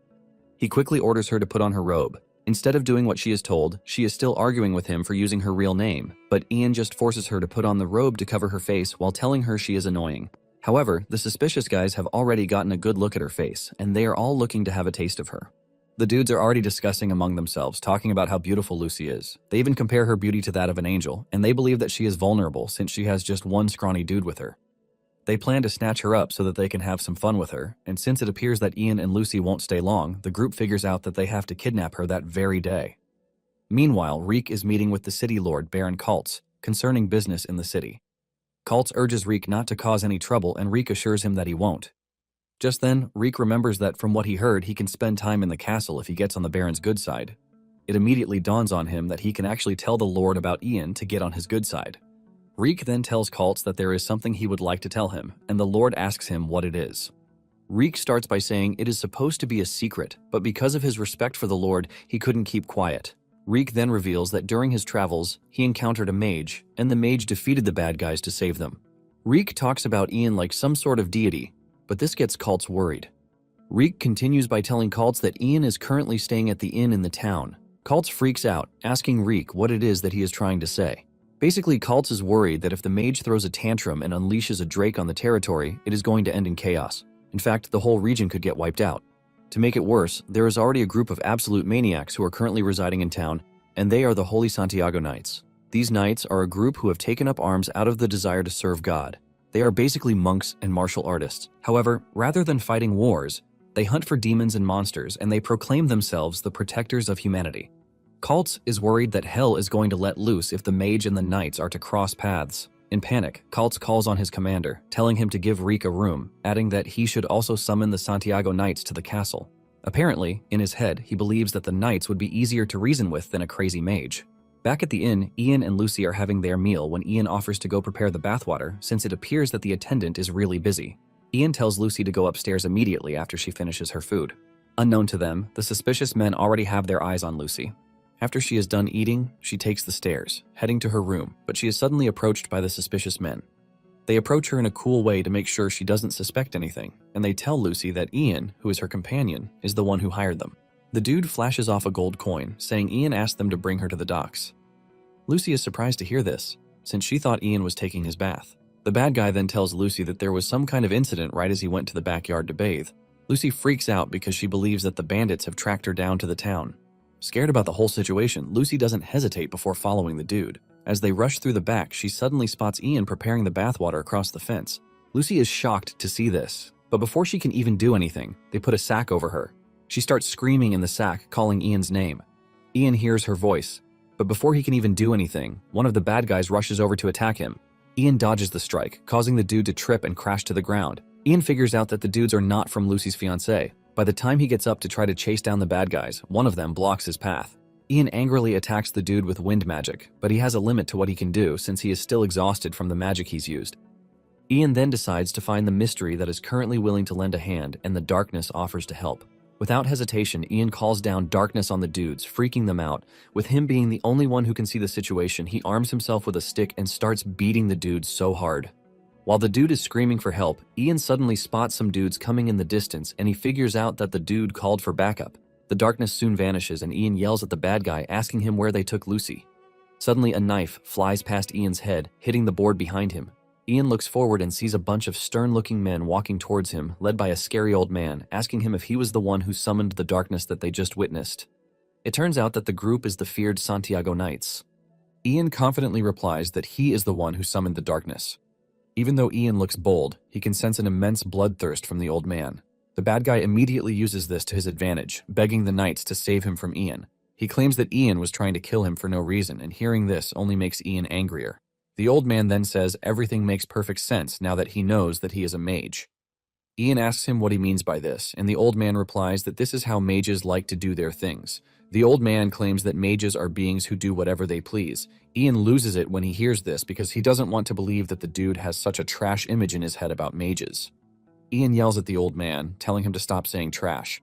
He quickly orders her to put on her robe. Instead of doing what she is told, she is still arguing with him for using her real name, but Ian just forces her to put on the robe to cover her face while telling her she is annoying. However, the suspicious guys have already gotten a good look at her face, and they are all looking to have a taste of her. The dudes are already discussing among themselves, talking about how beautiful Lucy is. They even compare her beauty to that of an angel, and they believe that she is vulnerable since she has just one scrawny dude with her. They plan to snatch her up so that they can have some fun with her, and since it appears that Ian and Lucy won't stay long, the group figures out that they have to kidnap her that very day. Meanwhile, Reek is meeting with the city lord, Baron Kaltz, concerning business in the city. Kaltz urges Reek not to cause any trouble, and Reek assures him that he won't. Just then, Reek remembers that from what he heard, he can spend time in the castle if he gets on the Baron's good side. It immediately dawns on him that he can actually tell the lord about Ian to get on his good side. Reek then tells Kaltz that there is something he would like to tell him, and the Lord asks him what it is. Reek starts by saying it is supposed to be a secret, but because of his respect for the Lord, he couldn't keep quiet. Reek then reveals that during his travels, he encountered a mage, and the mage defeated the bad guys to save them. Reek talks about Ian like some sort of deity, but this gets Kaltz worried. Reek continues by telling Kaltz that Ian is currently staying at the inn in the town. Kaltz freaks out, asking Reek what it is that he is trying to say. Basically, Kaltz is worried that if the mage throws a tantrum and unleashes a drake on the territory, it is going to end in chaos. In fact, the whole region could get wiped out. To make it worse, there is already a group of absolute maniacs who are currently residing in town, and they are the Holy Santiago Knights. These knights are a group who have taken up arms out of the desire to serve God. They are basically monks and martial artists. However, rather than fighting wars, they hunt for demons and monsters, and they proclaim themselves the protectors of humanity. Kaltz is worried that hell is going to let loose if the mage and the knights are to cross paths. In panic, Kaltz calls on his commander, telling him to give Reek a room, adding that he should also summon the Santiago Knights to the castle. Apparently, in his head, he believes that the knights would be easier to reason with than a crazy mage. Back at the inn, Ian and Lucy are having their meal when Ian offers to go prepare the bathwater since it appears that the attendant is really busy. Ian tells Lucy to go upstairs immediately after she finishes her food. Unknown to them, the suspicious men already have their eyes on Lucy. After she is done eating, she takes the stairs, heading to her room, but she is suddenly approached by the suspicious men. They approach her in a cool way to make sure she doesn't suspect anything, and they tell Lucy that Ian, who is her companion, is the one who hired them. The dude flashes off a gold coin, saying Ian asked them to bring her to the docks. Lucy is surprised to hear this, since she thought Ian was taking his bath. The bad guy then tells Lucy that there was some kind of incident right as he went to the backyard to bathe. Lucy freaks out because she believes that the bandits have tracked her down to the town. Scared about the whole situation, Lucy doesn't hesitate before following the dude. As they rush through the back, she suddenly spots Ian preparing the bathwater across the fence. Lucy is shocked to see this, but before she can even do anything, they put a sack over her. She starts screaming in the sack, calling Ian's name. Ian hears her voice, but before he can even do anything, one of the bad guys rushes over to attack him. Ian dodges the strike, causing the dude to trip and crash to the ground. Ian figures out that the dudes are not from Lucy's fiancé. By the time he gets up to try to chase down the bad guys, one of them blocks his path. Ian angrily attacks the dude with wind magic, but he has a limit to what he can do since he is still exhausted from the magic he's used. Ian then decides to find the mystery that is currently willing to lend a hand, and the darkness offers to help. Without hesitation, Ian calls down darkness on the dudes, freaking them out. With him being the only one who can see the situation, he arms himself with a stick and starts beating the dudes so hard. While the dude is screaming for help, Ian suddenly spots some dudes coming in the distance, and he figures out that the dude called for backup. The darkness soon vanishes, and Ian yells at the bad guy, asking him where they took Lucy. Suddenly, a knife flies past Ian's head, hitting the board behind him. Ian looks forward and sees a bunch of stern-looking men walking towards him, led by a scary old man, asking him if he was the one who summoned the darkness that they just witnessed. It turns out that the group is the feared Santiago Knights. Ian confidently replies that he is the one who summoned the darkness. Even though Ian looks bold, he can sense an immense bloodthirst from the old man. The bad guy immediately uses this to his advantage, begging the Knights to save him from Ian. He claims that Ian was trying to kill him for no reason, and hearing this only makes Ian angrier. The old man then says everything makes perfect sense now that he knows that he is a mage. Ian asks him what he means by this, and the old man replies that this is how mages like to do their things. The old man claims that mages are beings who do whatever they please. Ian loses it when he hears this because he doesn't want to believe that the dude has such a trash image in his head about mages. Ian yells at the old man, telling him to stop saying trash.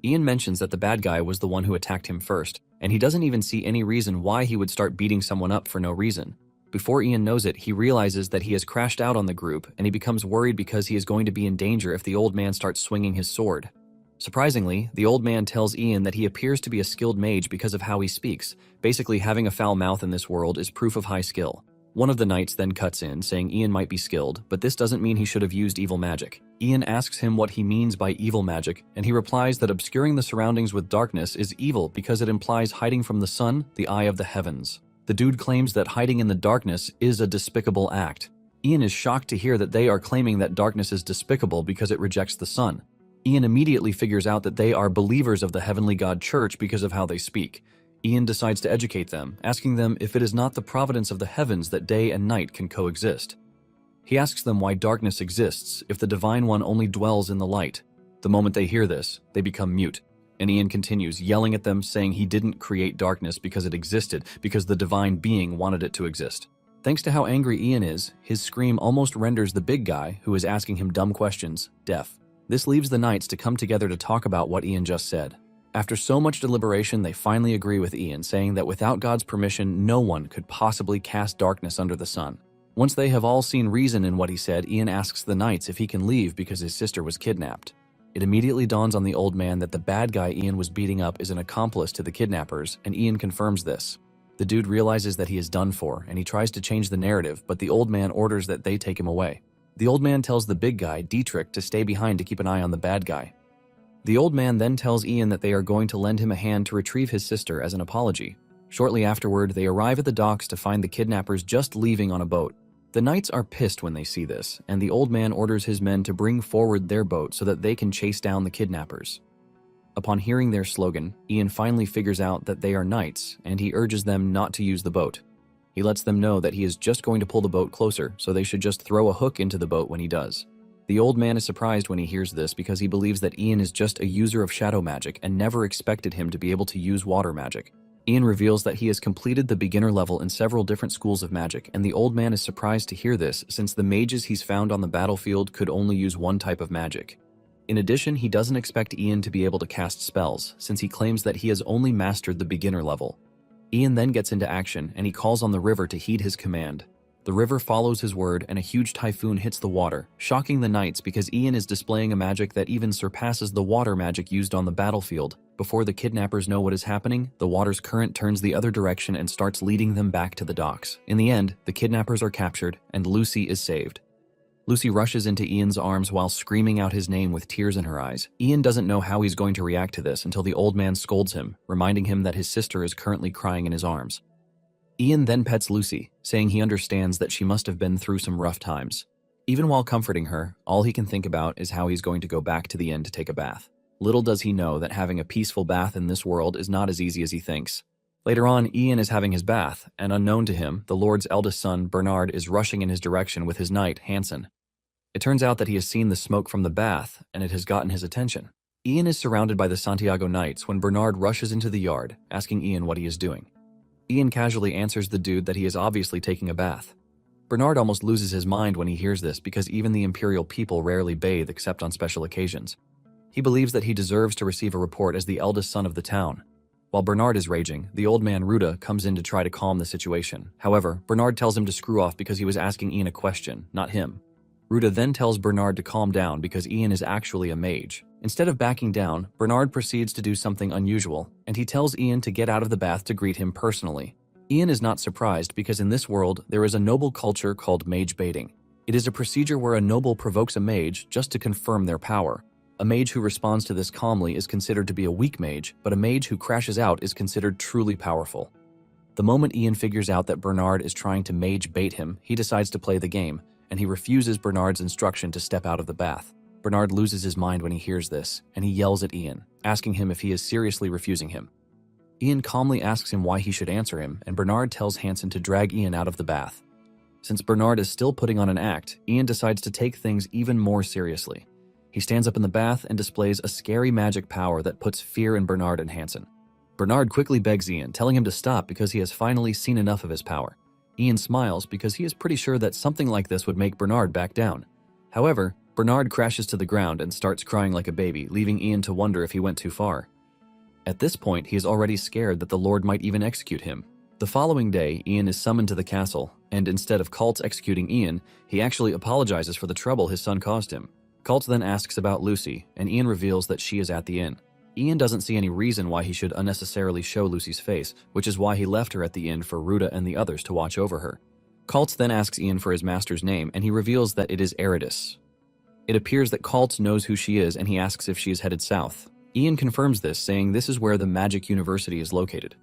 Ian mentions that the bad guy was the one who attacked him first, and he doesn't even see any reason why he would start beating someone up for no reason. Before Ian knows it, he realizes that he has crashed out on the group, and he becomes worried because he is going to be in danger if the old man starts swinging his sword. Surprisingly, the old man tells Ian that he appears to be a skilled mage because of how he speaks. Basically, having a foul mouth in this world is proof of high skill. One of the knights then cuts in, saying Ian might be skilled, but this doesn't mean he should have used evil magic. Ian asks him what he means by evil magic, and he replies that obscuring the surroundings with darkness is evil because it implies hiding from the sun, the eye of the heavens. The dude claims that hiding in the darkness is a despicable act. Ian is shocked to hear that they are claiming that darkness is despicable because it rejects the sun. Ian immediately figures out that they are believers of the Heavenly God Church because of how they speak. Ian decides to educate them, asking them if it is not the providence of the heavens that day and night can coexist. He asks them why darkness exists if the Divine One only dwells in the light. The moment they hear this, they become mute. And Ian continues, yelling at them, saying he didn't create darkness because it existed, because the divine being wanted it to exist. Thanks to how angry Ian is, his scream almost renders the big guy, who is asking him dumb questions, deaf. This leaves the knights to come together to talk about what Ian just said. After so much deliberation, they finally agree with Ian, saying that without God's permission, no one could possibly cast darkness under the sun. Once they have all seen reason in what he said, Ian asks the knights if he can leave because his sister was kidnapped. It immediately dawns on the old man that the bad guy Ian was beating up is an accomplice to the kidnappers, and Ian confirms this. The dude realizes that he is done for, and he tries to change the narrative, but the old man orders that they take him away. The old man tells the big guy, Dietrich, to stay behind to keep an eye on the bad guy. The old man then tells Ian that they are going to lend him a hand to retrieve his sister as an apology. Shortly afterward, they arrive at the docks to find the kidnappers just leaving on a boat. The knights are pissed when they see this, and the old man orders his men to bring forward their boat so that they can chase down the kidnappers. Upon hearing their slogan, Ian finally figures out that they are knights, and he urges them not to use the boat. He lets them know that he is just going to pull the boat closer, so they should just throw a hook into the boat when he does. The old man is surprised when he hears this because he believes that Ian is just a user of shadow magic and never expected him to be able to use water magic. Ian reveals that he has completed the beginner level in several different schools of magic, and the old man is surprised to hear this since the mages he's found on the battlefield could only use one type of magic. In addition, he doesn't expect Ian to be able to cast spells, since he claims that he has only mastered the beginner level. Ian then gets into action, and he calls on the river to heed his command. The river follows his word, and a huge typhoon hits the water, shocking the knights because Ian is displaying a magic that even surpasses the water magic used on the battlefield. Before the kidnappers know what is happening, the water's current turns the other direction and starts leading them back to the docks. In the end, the kidnappers are captured, and Lucy is saved. Lucy rushes into Ian's arms while screaming out his name with tears in her eyes. Ian doesn't know how he's going to react to this until the old man scolds him, reminding him that his sister is currently crying in his arms. Ian then pets Lucy, saying he understands that she must have been through some rough times. Even while comforting her, all he can think about is how he's going to go back to the inn to take a bath. Little does he know that having a peaceful bath in this world is not as easy as he thinks. Later on, Ian is having his bath, and unknown to him, the Lord's eldest son, Bernard, is rushing in his direction with his knight, Hansen. It turns out that he has seen the smoke from the bath, and it has gotten his attention. Ian is surrounded by the Santiago Knights when Bernard rushes into the yard, asking Ian what he is doing. Ian casually answers the dude that he is obviously taking a bath. Bernard almost loses his mind when he hears this because even the imperial people rarely bathe except on special occasions. He believes that he deserves to receive a report as the eldest son of the town. While Bernard is raging, the old man Ruda comes in to try to calm the situation. However, Bernard tells him to screw off because he was asking Ian a question, not him. Ruda then tells Bernard to calm down because Ian is actually a mage. Instead of backing down, Bernard proceeds to do something unusual, and he tells Ian to get out of the bath to greet him personally. Ian is not surprised because in this world, there is a noble culture called mage baiting. It is a procedure where a noble provokes a mage just to confirm their power. A mage who responds to this calmly is considered to be a weak mage, but a mage who crashes out is considered truly powerful. The moment Ian figures out that Bernard is trying to mage bait him, he decides to play the game, and he refuses Bernard's instruction to step out of the bath. Bernard loses his mind when he hears this, and he yells at Ian, asking him if he is seriously refusing him. Ian calmly asks him why he should answer him, and Bernard tells Hansen to drag Ian out of the bath. Since Bernard is still putting on an act, Ian decides to take things even more seriously. He stands up in the bath and displays a scary magic power that puts fear in Bernard and Hansen. Bernard quickly begs Ian, telling him to stop because he has finally seen enough of his power. Ian smiles because he is pretty sure that something like this would make Bernard back down. However, Bernard crashes to the ground and starts crying like a baby, leaving Ian to wonder if he went too far. At this point, he is already scared that the Lord might even execute him. The following day, Ian is summoned to the castle, and instead of Colt executing Ian, he actually apologizes for the trouble his son caused him. Colt then asks about Lucy, and Ian reveals that she is at the inn. Ian doesn't see any reason why he should unnecessarily show Lucy's face, which is why he left her at the inn for Ruda and the others to watch over her. Colt then asks Ian for his master's name, and he reveals that it is Eridus. It appears that Colt knows who she is, and he asks if she is headed south. Ian confirms this, saying this is where the Magic University is located.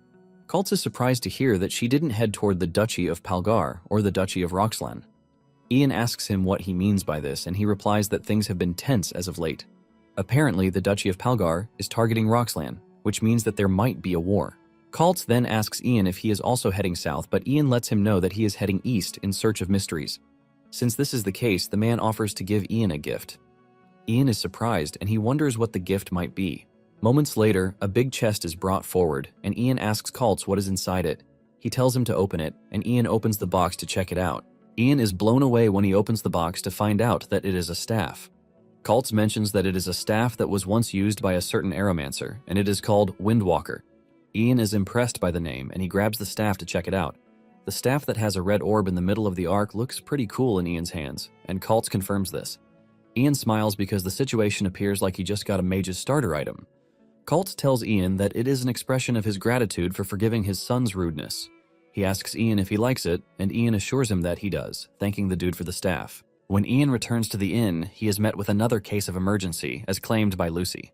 Colt is surprised to hear that she didn't head toward the Duchy of Palgar or the Duchy of Roxlan. Ian asks him what he means by this, and he replies that things have been tense as of late. Apparently, the Duchy of Palgar is targeting Roxlan, which means that there might be a war. Colt then asks Ian if he is also heading south, but Ian lets him know that he is heading east in search of mysteries. Since this is the case, the man offers to give Ian a gift. Ian is surprised, and he wonders what the gift might be. Moments later, a big chest is brought forward, and Ian asks Colt what is inside it. He tells him to open it, and Ian opens the box to check it out. Ian is blown away when he opens the box to find out that it is a staff. Colt mentions that it is a staff that was once used by a certain aeromancer, and it is called Windwalker. Ian is impressed by the name, and he grabs the staff to check it out. The staff that has a red orb in the middle of the arc looks pretty cool in Ian's hands, and Colt confirms this. Ian smiles because the situation appears like he just got a mage's starter item. Colt tells Ian that it is an expression of his gratitude for forgiving his son's rudeness. He asks Ian if he likes it, and Ian assures him that he does, thanking the dude for the staff. When Ian returns to the inn, he is met with another case of emergency, as claimed by Lucy.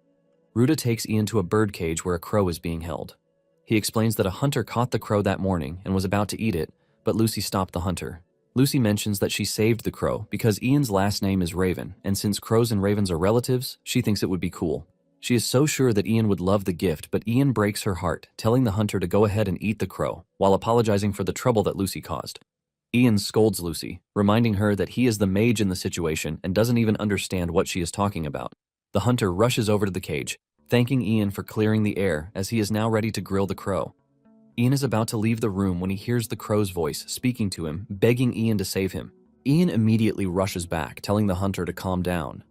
Ruda takes Ian to a birdcage where a crow is being held. He explains that a hunter caught the crow that morning and was about to eat it, but Lucy stopped the hunter. Lucy mentions that she saved the crow because Ian's last name is Raven, and since crows and ravens are relatives, she thinks it would be cool. She is so sure that Ian would love the gift, but Ian breaks her heart, telling the hunter to go ahead and eat the crow, while apologizing for the trouble that Lucy caused. Ian scolds Lucy, reminding her that he is the mage in the situation and doesn't even understand what she is talking about. The hunter rushes over to the cage, thanking Ian for clearing the air as he is now ready to grill the crow. Ian is about to leave the room when he hears the crow's voice speaking to him, begging Ian to save him. Ian immediately rushes back, telling the hunter to calm down.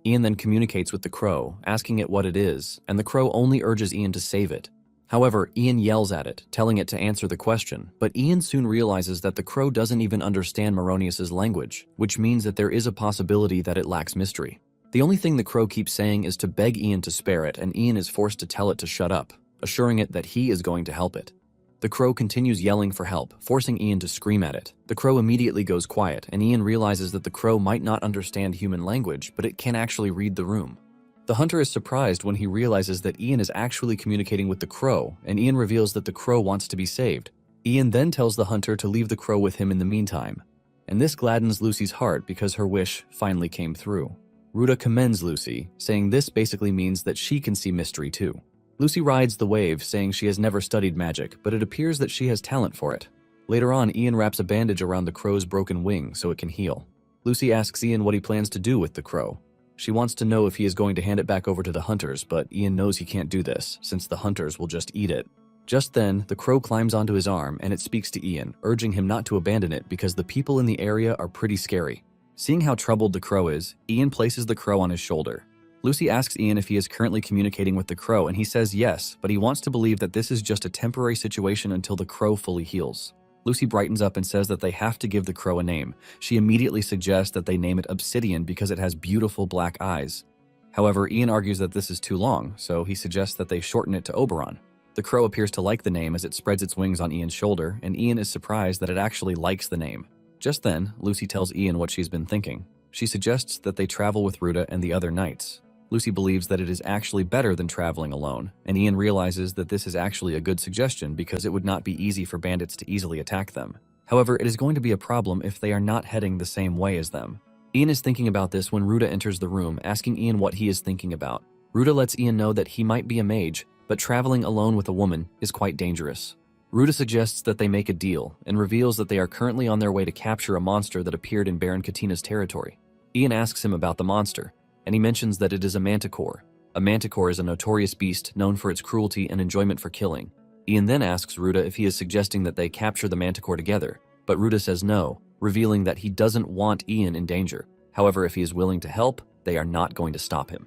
Ian then communicates with the crow, asking it what it is, and the crow only urges Ian to save it. However, Ian yells at it, telling it to answer the question, but Ian soon realizes that the crow doesn't even understand Moronius's language, which means that there is a possibility that it lacks mystery. The only thing the crow keeps saying is to beg Ian to spare it, and Ian is forced to tell it to shut up, assuring it that he is going to help it. The crow continues yelling for help, forcing Ian to scream at it. The crow immediately goes quiet, and Ian realizes that the crow might not understand human language, but it can actually read the room. The hunter is surprised when he realizes that Ian is actually communicating with the crow, and Ian reveals that the crow wants to be saved. Ian then tells the hunter to leave the crow with him in the meantime, and this gladdens Lucy's heart because her wish finally came through. Ruda commends Lucy, saying this basically means that she can see mystery too. Lucy rides the wave, saying she has never studied magic, but it appears that she has talent for it. Later on, Ian wraps a bandage around the crow's broken wing so it can heal. Lucy asks Ian what he plans to do with the crow. She wants to know if he is going to hand it back over to the hunters, but Ian knows he can't do this, since the hunters will just eat it. Just then, the crow climbs onto his arm and it speaks to Ian, urging him not to abandon it because the people in the area are pretty scary. Seeing how troubled the crow is, Ian places the crow on his shoulder. Lucy asks Ian if he is currently communicating with the crow, and he says yes, but he wants to believe that this is just a temporary situation until the crow fully heals. Lucy brightens up and says that they have to give the crow a name. She immediately suggests that they name it Obsidian because it has beautiful black eyes. However, Ian argues that this is too long, so he suggests that they shorten it to Oberon. The crow appears to like the name as it spreads its wings on Ian's shoulder, and Ian is surprised that it actually likes the name. Just then, Lucy tells Ian what she's been thinking. She suggests that they travel with Ruta and the other knights. Lucy believes that it is actually better than traveling alone, and Ian realizes that this is actually a good suggestion because it would not be easy for bandits to easily attack them. However, it is going to be a problem if they are not heading the same way as them. Ian is thinking about this when Ruta enters the room, asking Ian what he is thinking about. Ruta lets Ian know that he might be a mage, but traveling alone with a woman is quite dangerous. Ruta suggests that they make a deal, and reveals that they are currently on their way to capture a monster that appeared in Baron Katina's territory. Ian asks him about the monster, and he mentions that it is a manticore. A manticore is a notorious beast known for its cruelty and enjoyment for killing. Ian then asks Ruta if he is suggesting that they capture the manticore together, but Ruta says no, revealing that he doesn't want Ian in danger. However, if he is willing to help, they are not going to stop him.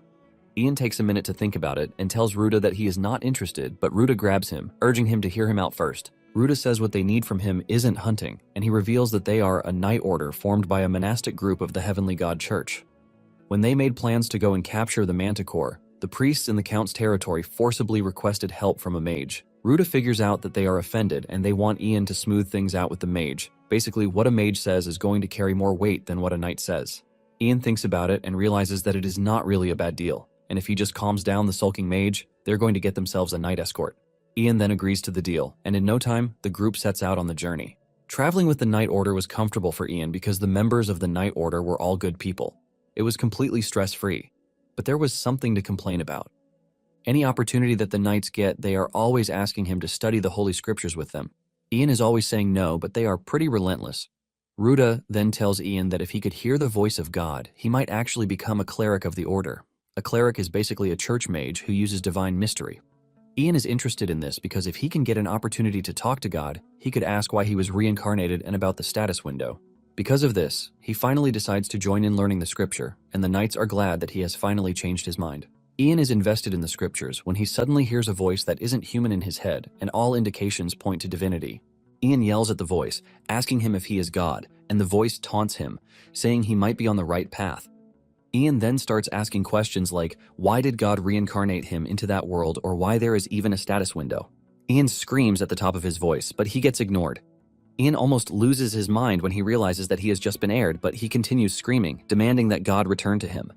Ian takes a minute to think about it and tells Ruta that he is not interested, but Ruta grabs him, urging him to hear him out first. Ruta says what they need from him isn't hunting, and he reveals that they are a knight order formed by a monastic group of the Heavenly God Church. When they made plans to go and capture the manticore, the priests in the Count's territory forcibly requested help from a mage. Ruta figures out that they are offended and they want Ian to smooth things out with the mage. Basically, what a mage says is going to carry more weight than what a knight says. Ian thinks about it and realizes that it is not really a bad deal, and if he just calms down the sulking mage, they're going to get themselves a knight escort. Ian then agrees to the deal, and in no time, the group sets out on the journey. Traveling with the Knight Order was comfortable for Ian because the members of the Knight Order were all good people. It was completely stress-free, but there was something to complain about. Any opportunity that the Knights get, they are always asking him to study the Holy Scriptures with them. Ian is always saying no, but they are pretty relentless. Ruta then tells Ian that if he could hear the voice of God, he might actually become a cleric of the Order. A cleric is basically a church mage who uses divine mystery. Ian is interested in this because if he can get an opportunity to talk to God, he could ask why he was reincarnated and about the status window. Because of this, he finally decides to join in learning the scripture, and the knights are glad that he has finally changed his mind. Ian is invested in the scriptures when he suddenly hears a voice that isn't human in his head, and all indications point to divinity. Ian yells at the voice, asking him if he is God, and the voice taunts him, saying he might be on the right path. Ian then starts asking questions like, why did God reincarnate him into that world, or why there is even a status window? Ian screams at the top of his voice, but he gets ignored. Ian almost loses his mind when he realizes that he has just been aired, but he continues screaming, demanding that God return to him.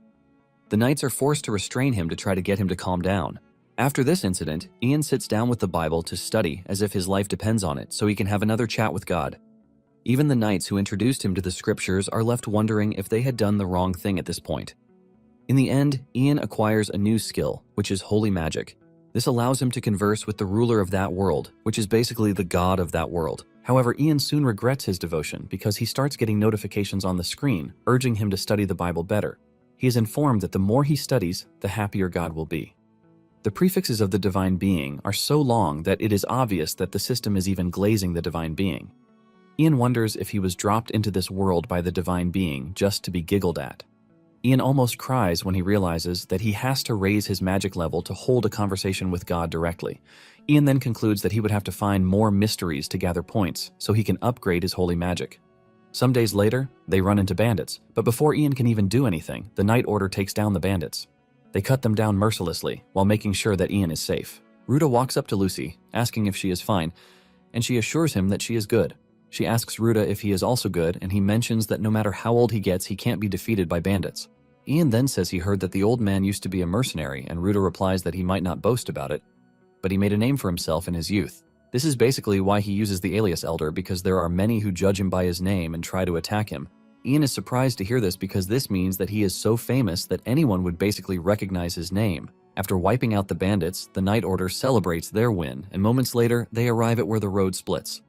The knights are forced to restrain him to try to get him to calm down. After this incident, Ian sits down with the Bible to study as if his life depends on it so he can have another chat with God. Even the knights who introduced him to the scriptures are left wondering if they had done the wrong thing at this point. In the end, Ian acquires a new skill, which is holy magic. This allows him to converse with the ruler of that world, which is basically the god of that world. However, Ian soon regrets his devotion because he starts getting notifications on the screen, urging him to study the Bible better. He is informed that the more he studies, the happier God will be. The prefixes of the divine being are so long that it is obvious that the system is even glazing the divine being. Ian wonders if he was dropped into this world by the divine being just to be giggled at. Ian almost cries when he realizes that he has to raise his magic level to hold a conversation with God directly. Ian then concludes that he would have to find more mysteries to gather points so he can upgrade his holy magic. Some days later, they run into bandits, but before Ian can even do anything, the Knight Order takes down the bandits. They cut them down mercilessly while making sure that Ian is safe. Ruta walks up to Lucy, asking if she is fine, and she assures him that she is good. She asks Ruta if he is also good, and he mentions that no matter how old he gets, he can't be defeated by bandits. Ian then says he heard that the old man used to be a mercenary, and Ruta replies that he might not boast about it, but he made a name for himself in his youth. This is basically why he uses the alias Elder, because there are many who judge him by his name and try to attack him. Ian is surprised to hear this because this means that he is so famous that anyone would basically recognize his name. After wiping out the bandits, the Night Order celebrates their win, and moments later, they arrive at where the road splits.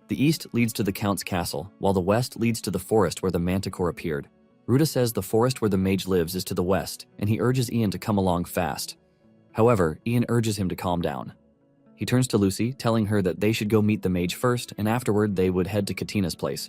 The east leads to the Count's castle, while the west leads to the forest where the Manticore appeared. Ruta says the forest where the mage lives is to the west, and he urges Ian to come along fast. However, Ian urges him to calm down. He turns to Lucy, telling her that they should go meet the mage first, and afterward they would head to Katina's place.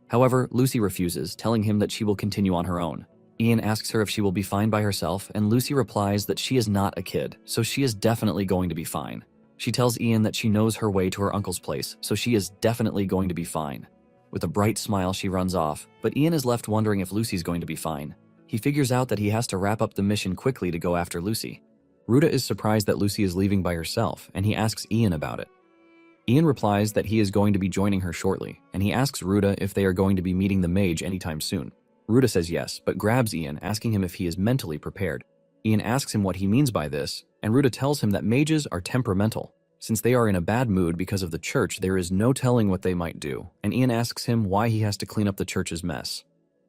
However, Lucy refuses, telling him that she will continue on her own. Ian asks her if she will be fine by herself, and Lucy replies that she is not a kid, so she is definitely going to be fine. She tells Ian that she knows her way to her uncle's place, so she is definitely going to be fine. With a bright smile, she runs off, but Ian is left wondering if Lucy's going to be fine. He figures out that he has to wrap up the mission quickly to go after Lucy. Ruta is surprised that Lucy is leaving by herself, and he asks Ian about it. Ian replies that he is going to be joining her shortly, and he asks Ruta if they are going to be meeting the mage anytime soon. Ruta says yes, but grabs Ian, asking him if he is mentally prepared. Ian asks him what he means by this, and Ruta tells him that mages are temperamental. Since they are in a bad mood because of the church, there is no telling what they might do, and Ian asks him why he has to clean up the church's mess.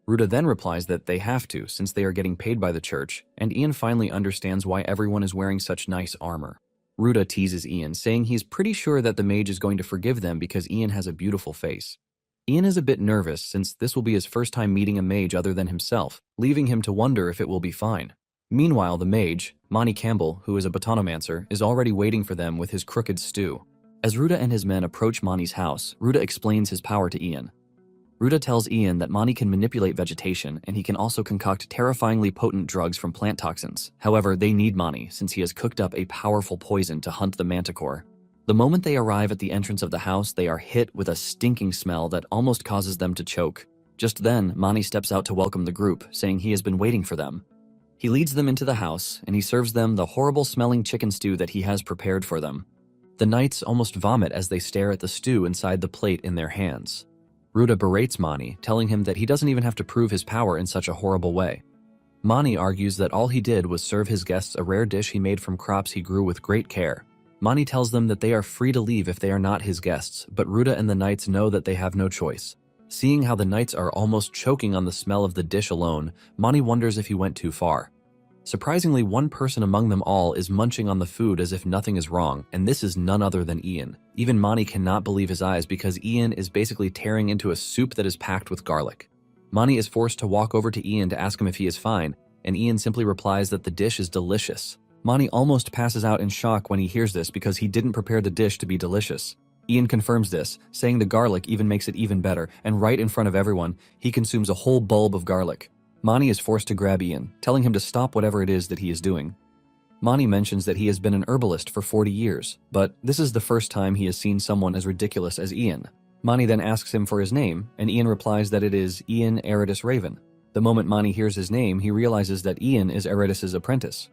Ruta then replies that they have to, since they are getting paid by the church, and Ian finally understands why everyone is wearing such nice armor. Ruta teases Ian, saying he's pretty sure that the mage is going to forgive them because Ian has a beautiful face. Ian is a bit nervous since this will be his first time meeting a mage other than himself, leaving him to wonder if it will be fine. Meanwhile, the mage, Monty Campbell, who is a batonomancer, is already waiting for them with his crooked stew. As Ruta and his men approach Mani's house, Ruta explains his power to Ian. Ruta tells Ian that Mani can manipulate vegetation, and he can also concoct terrifyingly potent drugs from plant toxins. However, they need Mani, since he has cooked up a powerful poison to hunt the Manticore. The moment they arrive at the entrance of the house, they are hit with a stinking smell that almost causes them to choke. Just then, Mani steps out to welcome the group, saying he has been waiting for them. He leads them into the house, and he serves them the horrible-smelling chicken stew that he has prepared for them. The knights almost vomit as they stare at the stew inside the plate in their hands. Ruta berates Mani, telling him that he doesn't even have to prove his power in such a horrible way. Mani argues that all he did was serve his guests a rare dish he made from crops he grew with great care. Mani tells them that they are free to leave if they are not his guests, but Ruta and the knights know that they have no choice. Seeing how the knights are almost choking on the smell of the dish alone, Mani wonders if he went too far. Surprisingly, one person among them all is munching on the food as if nothing is wrong, and this is none other than Ian. Even Mani cannot believe his eyes because Ian is basically tearing into a soup that is packed with garlic. Mani is forced to walk over to Ian to ask him if he is fine, and Ian simply replies that the dish is delicious. Mani almost passes out in shock when he hears this because he didn't prepare the dish to be delicious. Ian confirms this, saying the garlic even makes it even better, and right in front of everyone, he consumes a whole bulb of garlic. Mani is forced to grab Ian, telling him to stop whatever it is that he is doing. Mani mentions that he has been an herbalist for 40 years, but this is the first time he has seen someone as ridiculous as Ian. Mani then asks him for his name, and Ian replies that it is Ian Eridus Raven. The moment Mani hears his name, he realizes that Ian is Eridus's apprentice.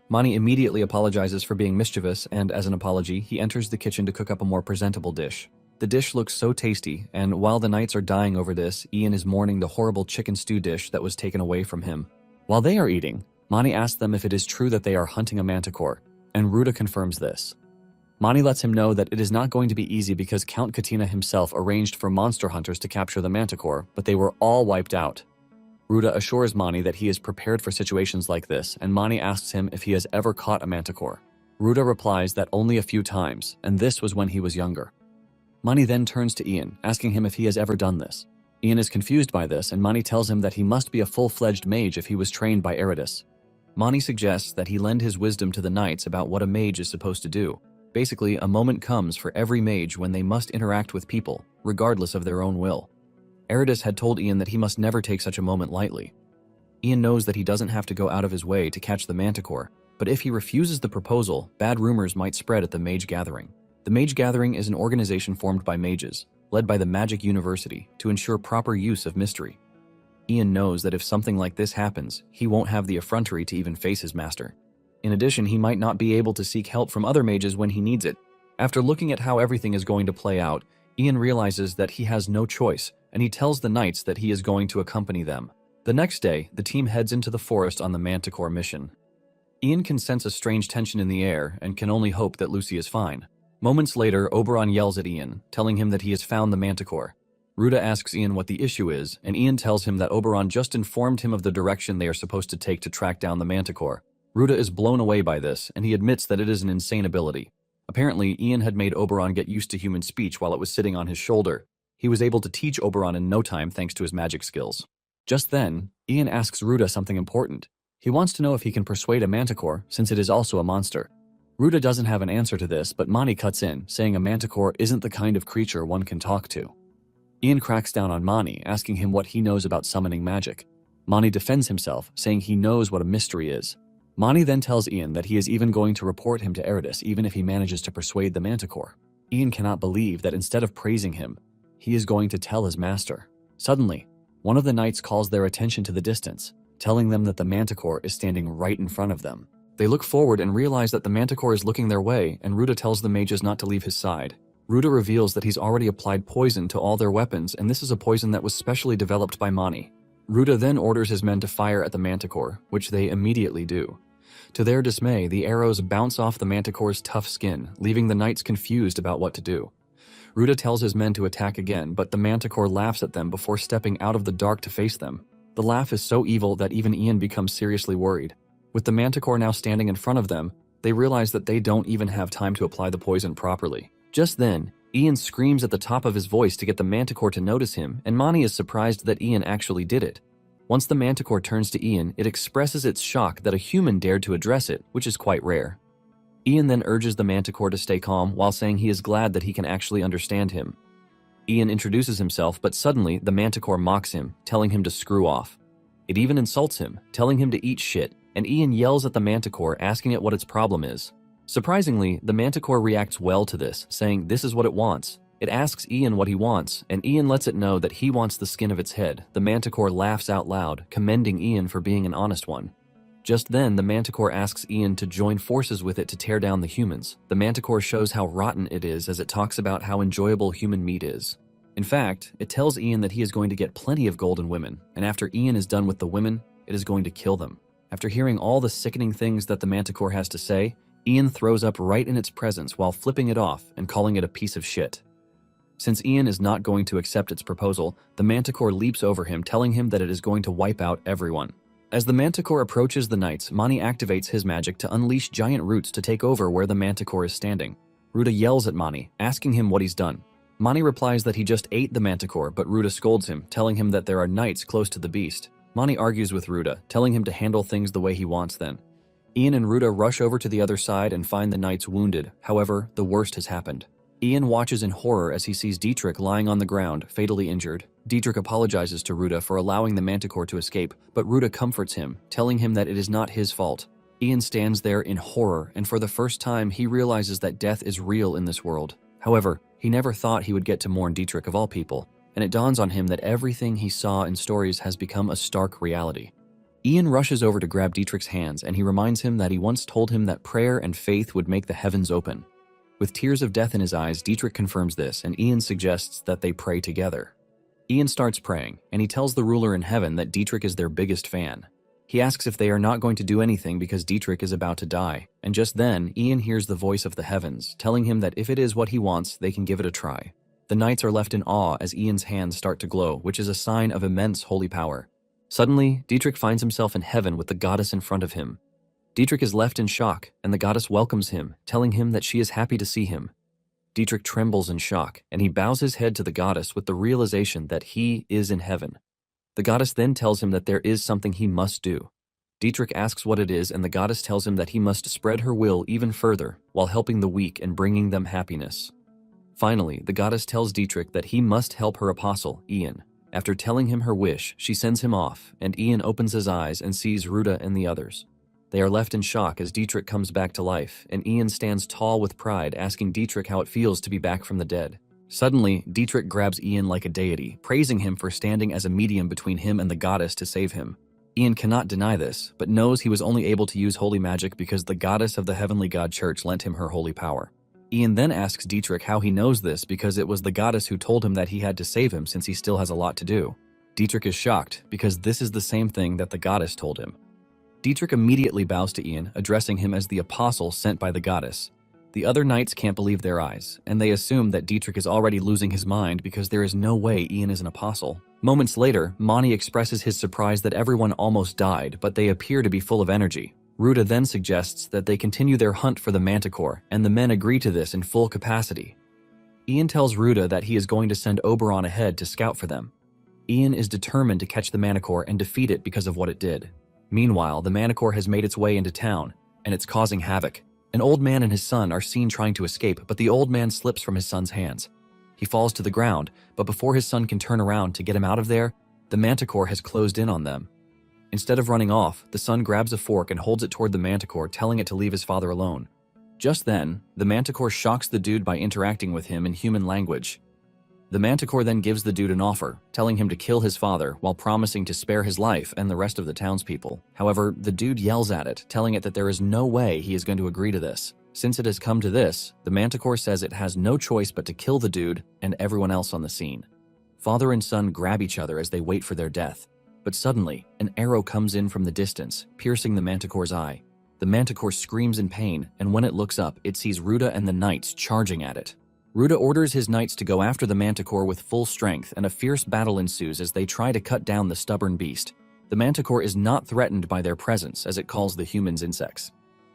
Mani immediately apologizes for being mischievous, and as an apology, he enters the kitchen to cook up a more presentable dish. The dish looks so tasty, and while the knights are dying over this, Ian is mourning the horrible chicken stew dish that was taken away from him. While they are eating, Mani asks them if it is true that they are hunting a manticore, and Ruta confirms this. Mani lets him know that it is not going to be easy because Count Katina himself arranged for monster hunters to capture the manticore, but they were all wiped out. Ruta assures Mani that he is prepared for situations like this, and Mani asks him if he has ever caught a manticore. Ruta replies that only a few times, and this was when he was younger. Mani then turns to Ian, asking him if he has ever done this. Ian is confused by this, and Mani tells him that he must be a full-fledged mage if he was trained by Eridus. Mani suggests that he lend his wisdom to the knights about what a mage is supposed to do. Basically, a moment comes for every mage when they must interact with people, regardless of their own will. Eridus had told Ian that he must never take such a moment lightly. Ian knows that he doesn't have to go out of his way to catch the manticore, but if he refuses the proposal, bad rumors might spread at the Mage Gathering. The Mage Gathering is an organization formed by mages, led by the Magic University, to ensure proper use of mystery. Ian knows that if something like this happens, he won't have the effrontery to even face his master. In addition, he might not be able to seek help from other mages when he needs it. After looking at how everything is going to play out, Ian realizes that he has no choice, and he tells the knights that he is going to accompany them. The next day, the team heads into the forest on the Manticore mission. Ian can sense a strange tension in the air and can only hope that Lucy is fine. Moments later, Oberon yells at Ian, telling him that he has found the Manticore. Ruta asks Ian what the issue is, and Ian tells him that Oberon just informed him of the direction they are supposed to take to track down the Manticore. Ruda is blown away by this, and he admits that it is an insane ability. Apparently, Ian had made Oberon get used to human speech while it was sitting on his shoulder. He was able to teach Oberon in no time thanks to his magic skills. Just then, Ian asks Ruda something important. He wants to know if he can persuade a manticore, since it is also a monster. Ruda doesn't have an answer to this, but Mani cuts in, saying a manticore isn't the kind of creature one can talk to. Ian cracks down on Mani, asking him what he knows about summoning magic. Mani defends himself, saying he knows what a mystery is. Mani then tells Ian that he is even going to report him to Eridus even if he manages to persuade the manticore. Ian cannot believe that instead of praising him, he is going to tell his master. Suddenly, one of the knights calls their attention to the distance, telling them that the manticore is standing right in front of them. They look forward and realize that the manticore is looking their way, and Ruda tells the mages not to leave his side. Ruda reveals that he's already applied poison to all their weapons, and this is a poison that was specially developed by Mani. Ruda then orders his men to fire at the manticore, which they immediately do. To their dismay, the arrows bounce off the manticore's tough skin, leaving the knights confused about what to do. Ruda tells his men to attack again, but the manticore laughs at them before stepping out of the dark to face them. The laugh is so evil that even Ian becomes seriously worried. With the manticore now standing in front of them, they realize that they don't even have time to apply the poison properly. Just then, Ian screams at the top of his voice to get the manticore to notice him, and Mani is surprised that Ian actually did it. Once the manticore turns to Ian, it expresses its shock that a human dared to address it, which is quite rare. Ian then urges the manticore to stay calm while saying he is glad that he can actually understand him. Ian introduces himself, but suddenly the manticore mocks him, telling him to screw off. It even insults him, telling him to eat shit, and Ian yells at the manticore, asking it what its problem is. Surprisingly, the manticore reacts well to this, saying this is what it wants. It asks Ian what he wants, and Ian lets it know that he wants the skin of its head. The manticore laughs out loud, commending Ian for being an honest one. Just then, the manticore asks Ian to join forces with it to tear down the humans. The manticore shows how rotten it is as it talks about how enjoyable human meat is. In fact, it tells Ian that he is going to get plenty of golden women, and after Ian is done with the women, it is going to kill them. After hearing all the sickening things that the manticore has to say, Ian throws up right in its presence while flipping it off and calling it a piece of shit. Since Ian is not going to accept its proposal, the manticore leaps over him, telling him that it is going to wipe out everyone. As the manticore approaches the knights, Mani activates his magic to unleash giant roots to take over where the manticore is standing. Ruda yells at Mani, asking him what he's done. Mani replies that he just ate the manticore, but Ruda scolds him, telling him that there are knights close to the beast. Mani argues with Ruda, telling him to handle things the way he wants then. Ian and Ruda rush over to the other side and find the knights wounded. However, the worst has happened. Ian watches in horror as he sees Dietrich lying on the ground, fatally injured. Dietrich apologizes to Ruda for allowing the manticore to escape, but Ruda comforts him, telling him that it is not his fault. Ian stands there in horror, and for the first time he realizes that death is real in this world. However, he never thought he would get to mourn Dietrich of all people, and it dawns on him that everything he saw in stories has become a stark reality. Ian rushes over to grab Dietrich's hands, and he reminds him that he once told him that prayer and faith would make the heavens open. With tears of death in his eyes, Dietrich confirms this, and Ian suggests that they pray together. Ian starts praying, and he tells the ruler in heaven that Dietrich is their biggest fan. He asks if they are not going to do anything because Dietrich is about to die, and just then, Ian hears the voice of the heavens, telling him that if it is what he wants, they can give it a try. The knights are left in awe as Ian's hands start to glow, which is a sign of immense holy power. Suddenly, Dietrich finds himself in heaven with the goddess in front of him. Dietrich is left in shock, and the goddess welcomes him, telling him that she is happy to see him. Dietrich trembles in shock, and he bows his head to the goddess with the realization that he is in heaven. The goddess then tells him that there is something he must do. Dietrich asks what it is, and the goddess tells him that he must spread her will even further while helping the weak and bringing them happiness. Finally, the goddess tells Dietrich that he must help her apostle, Ian. After telling him her wish, she sends him off, and Ian opens his eyes and sees Ruda and the others. They are left in shock as Dietrich comes back to life, and Ian stands tall with pride, asking Dietrich how it feels to be back from the dead. Suddenly, Dietrich grabs Ian like a deity, praising him for standing as a medium between him and the goddess to save him. Ian cannot deny this, but knows he was only able to use holy magic because the goddess of the heavenly god church lent him her holy power. Ian then asks Dietrich how he knows this because it was the goddess who told him that he had to save him since he still has a lot to do. Dietrich is shocked because this is the same thing that the goddess told him. Dietrich immediately bows to Ian, addressing him as the apostle sent by the goddess. The other knights can't believe their eyes, and they assume that Dietrich is already losing his mind because there is no way Ian is an apostle. Moments later, Mani expresses his surprise that everyone almost died, but they appear to be full of energy. Ruta then suggests that they continue their hunt for the manticore, and the men agree to this in full capacity. Ian tells Ruta that he is going to send Oberon ahead to scout for them. Ian is determined to catch the manticore and defeat it because of what it did. Meanwhile, the manticore has made its way into town, and it's causing havoc. An old man and his son are seen trying to escape, but the old man slips from his son's hands. He falls to the ground, but before his son can turn around to get him out of there, the manticore has closed in on them. Instead of running off, the son grabs a fork and holds it toward the manticore, telling it to leave his father alone. Just then, the manticore shocks the dude by interacting with him in human language. The manticore then gives the dude an offer, telling him to kill his father while promising to spare his life and the rest of the townspeople. However, the dude yells at it, telling it that there is no way he is going to agree to this. Since it has come to this, the manticore says it has no choice but to kill the dude and everyone else on the scene. Father and son grab each other as they wait for their death. But suddenly, an arrow comes in from the distance, piercing the manticore's eye. The manticore screams in pain, and when it looks up, it sees Ruta and the knights charging at it. Ruta orders his knights to go after the manticore with full strength, and a fierce battle ensues as they try to cut down the stubborn beast. The manticore is not threatened by their presence, as it calls the humans insects.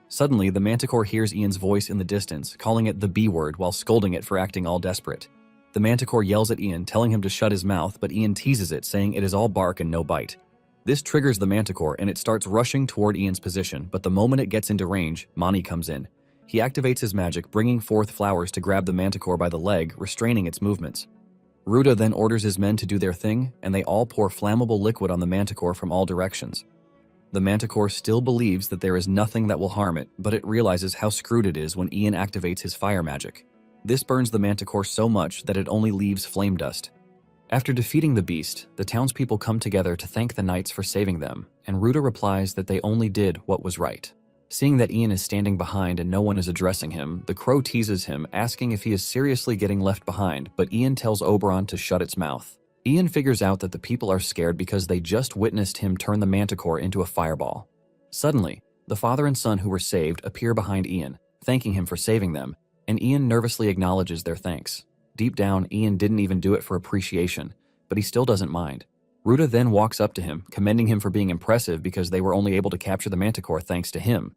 Suddenly, the manticore hears Ian's voice in the distance, calling it the B-word while scolding it for acting all desperate. The manticore yells at Ian, telling him to shut his mouth, but Ian teases it, saying it is all bark and no bite. This triggers the manticore, and it starts rushing toward Ian's position, but the moment it gets into range, Mani comes in. He activates his magic, bringing forth flowers to grab the manticore by the leg, restraining its movements. Ruta then orders his men to do their thing, and they all pour flammable liquid on the manticore from all directions. The manticore still believes that there is nothing that will harm it, but it realizes how screwed it is when Ian activates his fire magic. This burns the manticore so much that it only leaves flame dust. After defeating the beast, the townspeople come together to thank the knights for saving them, and Ruta replies that they only did what was right. Seeing that Ian is standing behind and no one is addressing him, the crow teases him, asking if he is seriously getting left behind, but Ian tells Oberon to shut its mouth. Ian figures out that the people are scared because they just witnessed him turn the manticore into a fireball. Suddenly, the father and son who were saved appear behind Ian, thanking him for saving them, and Ian nervously acknowledges their thanks. Deep down, Ian didn't even do it for appreciation, but he still doesn't mind. Ruta then walks up to him, commending him for being impressive because they were only able to capture the manticore thanks to him.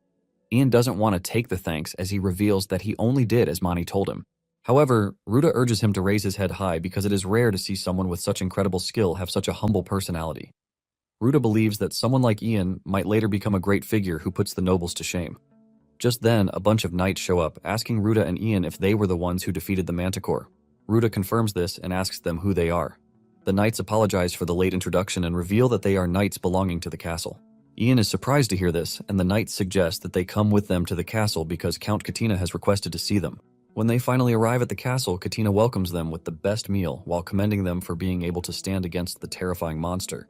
Ian doesn't want to take the thanks as he reveals that he only did as Mani told him. However, Ruta urges him to raise his head high because it is rare to see someone with such incredible skill have such a humble personality. Ruta believes that someone like Ian might later become a great figure who puts the nobles to shame. Just then, a bunch of knights show up, asking Ruta and Ian if they were the ones who defeated the manticore. Ruta confirms this and asks them who they are. The knights apologize for the late introduction and reveal that they are knights belonging to the castle. Ian is surprised to hear this, and the knights suggest that they come with them to the castle because Count Katina has requested to see them. When they finally arrive at the castle, Katina welcomes them with the best meal while commending them for being able to stand against the terrifying monster.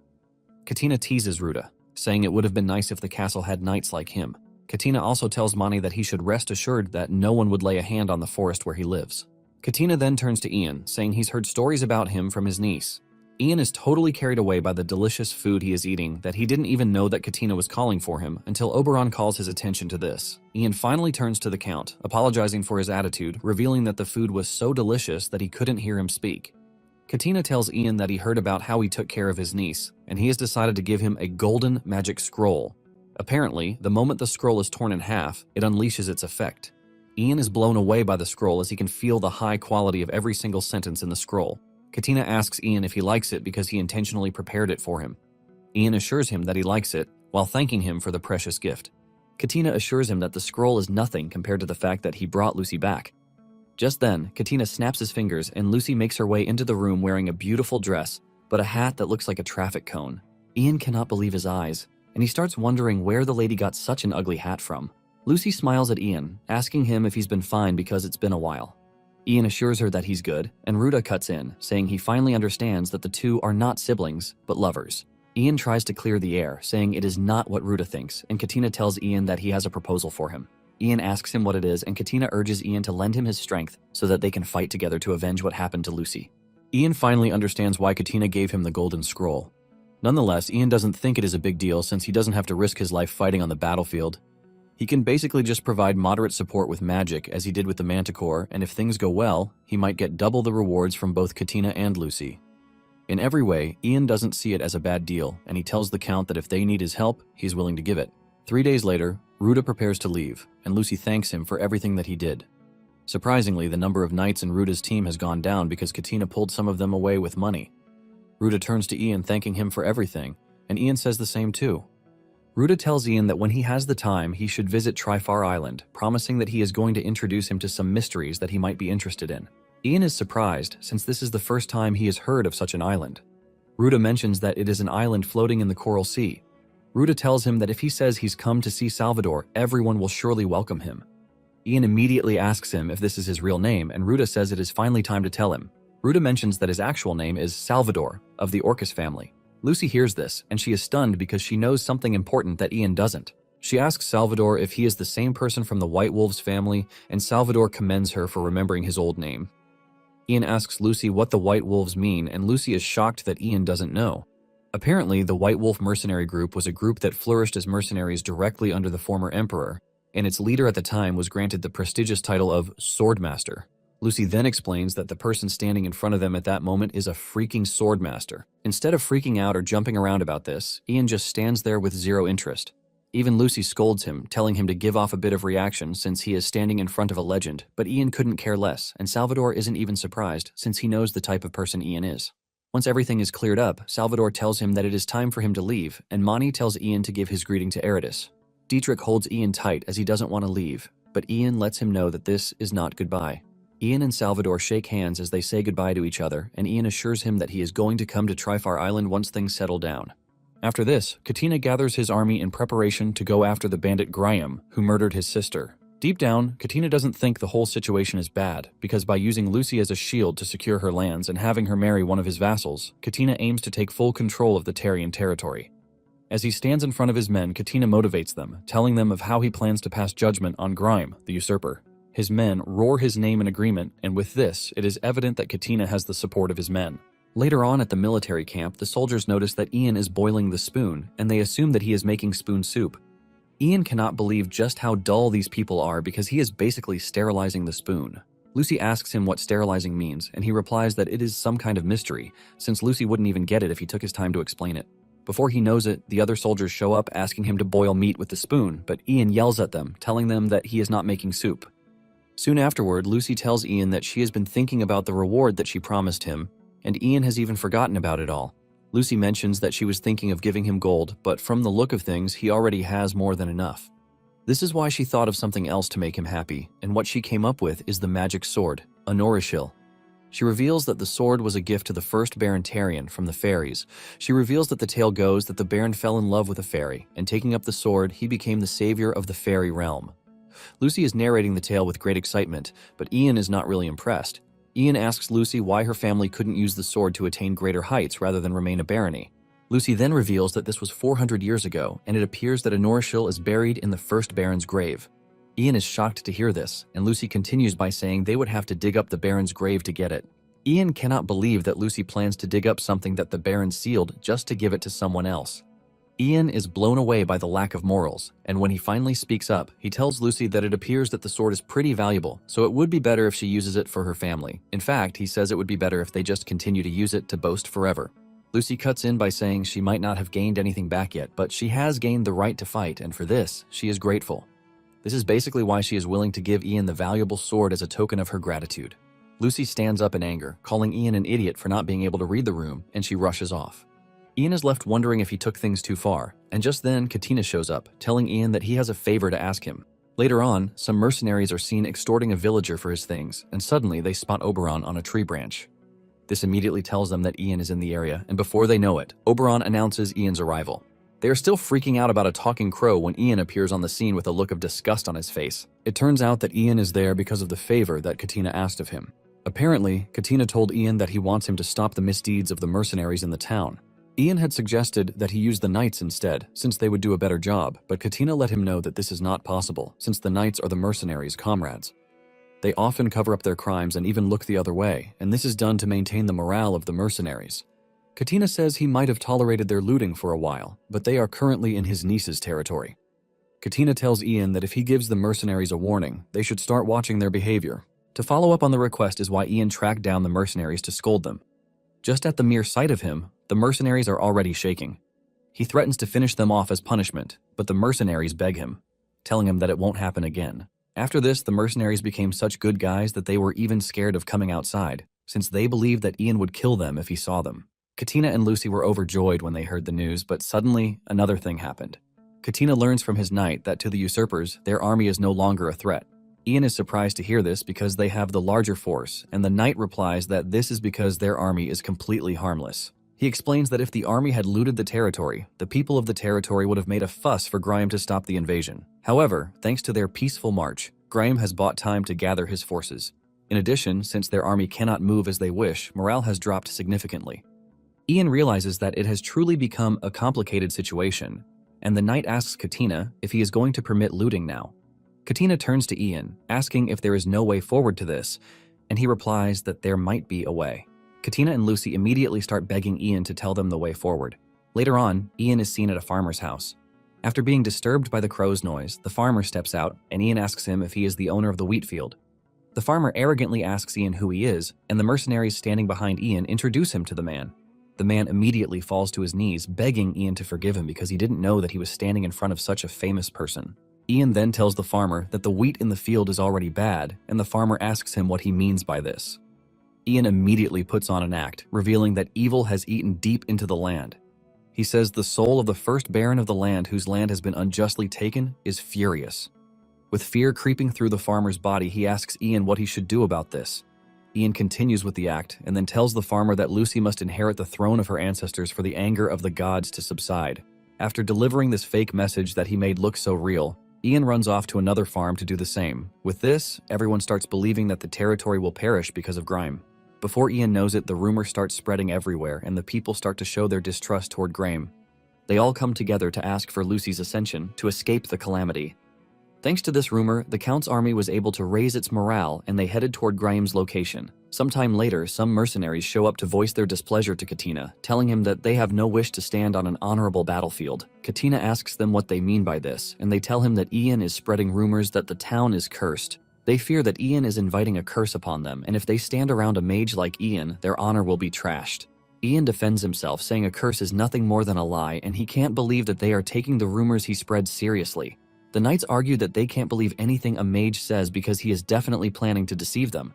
Katina teases Ruta, saying it would have been nice if the castle had knights like him. Katina also tells Mani that he should rest assured that no one would lay a hand on the forest where he lives. Katina then turns to Ian, saying he's heard stories about him from his niece. Ian is totally carried away by the delicious food he is eating that he didn't even know that Katina was calling for him until Oberon calls his attention to this. Ian finally turns to the Count, apologizing for his attitude, revealing that the food was so delicious that he couldn't hear him speak. Katina tells Ian that he heard about how he took care of his niece, and he has decided to give him a golden magic scroll. Apparently, the moment the scroll is torn in half, it unleashes its effect. Ian is blown away by the scroll as he can feel the high quality of every single sentence in the scroll. Katina asks Ian if he likes it because he intentionally prepared it for him. Ian assures him that he likes it, while thanking him for the precious gift. Katina assures him that the scroll is nothing compared to the fact that he brought Lucy back. Just then, Katina snaps his fingers and Lucy makes her way into the room wearing a beautiful dress, but a hat that looks like a traffic cone. Ian cannot believe his eyes, and he starts wondering where the lady got such an ugly hat from. Lucy smiles at Ian, asking him if he's been fine because it's been a while. Ian assures her that he's good, and Ruta cuts in, saying he finally understands that the two are not siblings, but lovers. Ian tries to clear the air, saying it is not what Ruta thinks, and Katina tells Ian that he has a proposal for him. Ian asks him what it is, and Katina urges Ian to lend him his strength so that they can fight together to avenge what happened to Lucy. Ian finally understands why Katina gave him the golden scroll. Nonetheless, Ian doesn't think it is a big deal since he doesn't have to risk his life fighting on the battlefield. He can basically just provide moderate support with magic as he did with the manticore, and if things go well, he might get double the rewards from both Katina and Lucy. In every way, Ian doesn't see it as a bad deal, and he tells the Count that if they need his help, he's willing to give it. 3 days later, Ruta prepares to leave, and Lucy thanks him for everything that he did. Surprisingly, the number of knights in Ruta's team has gone down because Katina pulled some of them away with money. Ruta turns to Ian thanking him for everything, and Ian says the same too. Ruta tells Ian that when he has the time, he should visit Trifar Island, promising that he is going to introduce him to some mysteries that he might be interested in. Ian is surprised, since this is the first time he has heard of such an island. Ruta mentions that it is an island floating in the Coral Sea. Ruta tells him that if he says he's come to see Salvador, everyone will surely welcome him. Ian immediately asks him if this is his real name, and Ruta says it is finally time to tell him. Ruta mentions that his actual name is Salvador, of the Orcus family. Lucy hears this, and she is stunned because she knows something important that Ian doesn't. She asks Salvador if he is the same person from the White Wolves family, and Salvador commends her for remembering his old name. Ian asks Lucy what the White Wolves mean, and Lucy is shocked that Ian doesn't know. Apparently, the White Wolf mercenary group was a group that flourished as mercenaries directly under the former emperor, and its leader at the time was granted the prestigious title of Swordmaster. Lucy then explains that the person standing in front of them at that moment is a freaking swordmaster. Instead of freaking out or jumping around about this, Ian just stands there with zero interest. Even Lucy scolds him, telling him to give off a bit of reaction since he is standing in front of a legend, but Ian couldn't care less, and Salvador isn't even surprised since he knows the type of person Ian is. Once everything is cleared up, Salvador tells him that it is time for him to leave, and Mani tells Ian to give his greeting to Eridus. Dietrich holds Ian tight as he doesn't want to leave, but Ian lets him know that this is not goodbye. Ian and Salvador shake hands as they say goodbye to each other, and Ian assures him that he is going to come to Trifar Island once things settle down. After this, Katina gathers his army in preparation to go after the bandit Graham, who murdered his sister. Deep down, Katina doesn't think the whole situation is bad, because by using Lucy as a shield to secure her lands and having her marry one of his vassals, Katina aims to take full control of the Terrian territory. As he stands in front of his men, Katina motivates them, telling them of how he plans to pass judgment on Grime, the usurper. His men roar his name in agreement, and with this, it is evident that Katina has the support of his men. Later on at the military camp, the soldiers notice that Ian is boiling the spoon, and they assume that he is making spoon soup. Ian cannot believe just how dull these people are because he is basically sterilizing the spoon. Lucy asks him what sterilizing means, and he replies that it is some kind of mystery, since Lucy wouldn't even get it if he took his time to explain it. Before he knows it, the other soldiers show up asking him to boil meat with the spoon, but Ian yells at them, telling them that he is not making soup. Soon afterward, Lucy tells Ian that she has been thinking about the reward that she promised him, and Ian has even forgotten about it all. Lucy mentions that she was thinking of giving him gold, but from the look of things, he already has more than enough. This is why she thought of something else to make him happy, and what she came up with is the magic sword, Anorishil. She reveals that the sword was a gift to the first Baron Tarian from the fairies. She reveals that the tale goes that the Baron fell in love with a fairy, and taking up the sword, he became the savior of the fairy realm. Lucy is narrating the tale with great excitement, but Ian is not really impressed. Ian asks Lucy why her family couldn't use the sword to attain greater heights rather than remain a barony. Lucy then reveals that this was 400 years ago, and it appears that Anorishil is buried in the first Baron's grave. Ian is shocked to hear this, and Lucy continues by saying they would have to dig up the Baron's grave to get it. Ian cannot believe that Lucy plans to dig up something that the Baron sealed just to give it to someone else. Ian is blown away by the lack of morals, and when he finally speaks up, he tells Lucy that it appears that the sword is pretty valuable, so it would be better if she uses it for her family. In fact, he says it would be better if they just continue to use it to boast forever. Lucy cuts in by saying she might not have gained anything back yet, but she has gained the right to fight, and for this, she is grateful. This is basically why she is willing to give Ian the valuable sword as a token of her gratitude. Lucy stands up in anger, calling Ian an idiot for not being able to read the room, and she rushes off. Ian is left wondering if he took things too far, and just then Katina shows up, telling Ian that he has a favor to ask him. Later on, some mercenaries are seen extorting a villager for his things, and suddenly they spot Oberon on a tree branch. This immediately tells them that Ian is in the area, and before they know it, Oberon announces Ian's arrival. They are still freaking out about a talking crow when Ian appears on the scene with a look of disgust on his face. It turns out that Ian is there because of the favor that Katina asked of him. Apparently, Katina told Ian that he wants him to stop the misdeeds of the mercenaries in the town. Ian had suggested that he use the knights instead, since they would do a better job, but Katina let him know that this is not possible, since the knights are the mercenaries' comrades. They often cover up their crimes and even look the other way, and this is done to maintain the morale of the mercenaries. Katina says he might have tolerated their looting for a while, but they are currently in his niece's territory. Katina tells Ian that if he gives the mercenaries a warning, they should start watching their behavior. To follow up on the request is why Ian tracked down the mercenaries to scold them. Just at the mere sight of him, the mercenaries are already shaking. He threatens to finish them off as punishment, but the mercenaries beg him, telling him that it won't happen again. After this, the mercenaries became such good guys that they were even scared of coming outside, since they believed that Ian would kill them if he saw them. Katina and Lucy were overjoyed when they heard the news, but suddenly, another thing happened. Katina learns from his knight that to the usurpers, their army is no longer a threat. Ian is surprised to hear this because they have the larger force, and the knight replies that this is because their army is completely harmless. He explains that if the army had looted the territory, the people of the territory would have made a fuss for Grime to stop the invasion. However, thanks to their peaceful march, Grime has bought time to gather his forces. In addition, since their army cannot move as they wish, morale has dropped significantly. Ian realizes that it has truly become a complicated situation, and the knight asks Katina if he is going to permit looting now. Katina turns to Ian, asking if there is no way forward to this, and he replies that there might be a way. Katina and Lucy immediately start begging Ian to tell them the way forward. Later on, Ian is seen at a farmer's house. After being disturbed by the crow's noise, the farmer steps out, and Ian asks him if he is the owner of the wheat field. The farmer arrogantly asks Ian who he is, and the mercenaries standing behind Ian introduce him to the man. The man immediately falls to his knees, begging Ian to forgive him because he didn't know that he was standing in front of such a famous person. Ian then tells the farmer that the wheat in the field is already bad, and the farmer asks him what he means by this. Ian immediately puts on an act, revealing that evil has eaten deep into the land. He says the soul of the first baron of the land whose land has been unjustly taken is furious. With fear creeping through the farmer's body, he asks Ian what he should do about this. Ian continues with the act and then tells the farmer that Lucy must inherit the throne of her ancestors for the anger of the gods to subside. After delivering this fake message that he made look so real, Ian runs off to another farm to do the same. With this, everyone starts believing that the territory will perish because of Grime. Before Ian knows it, the rumor starts spreading everywhere and the people start to show their distrust toward Grime. They all come together to ask for Lucy's ascension to escape the calamity. Thanks to this rumor, the Count's army was able to raise its morale and they headed toward Grime's location. Sometime later, some mercenaries show up to voice their displeasure to Katina, telling him that they have no wish to stand on an honorable battlefield. Katina asks them what they mean by this, and they tell him that Ian is spreading rumors that the town is cursed. They fear that Ian is inviting a curse upon them, and if they stand around a mage like Ian, their honor will be trashed. Ian defends himself, saying a curse is nothing more than a lie, and he can't believe that they are taking the rumors he spreads seriously. The knights argue that they can't believe anything a mage says because he is definitely planning to deceive them.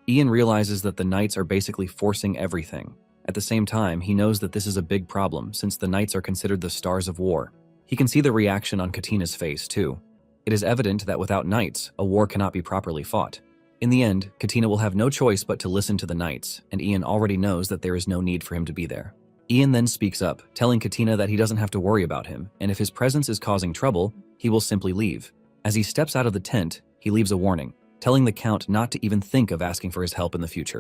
Ian realizes that the knights are basically forcing everything. At the same time, he knows that this is a big problem since the knights are considered the stars of war. He can see the reaction on Katina's face, too. It is evident that without knights, a war cannot be properly fought. In the end, Katina will have no choice but to listen to the knights, and Ian already knows that there is no need for him to be there. Ian then speaks up, telling Katina that he doesn't have to worry about him, and if his presence is causing trouble, he will simply leave. As he steps out of the tent, he leaves a warning, telling the Count not to even think of asking for his help in the future.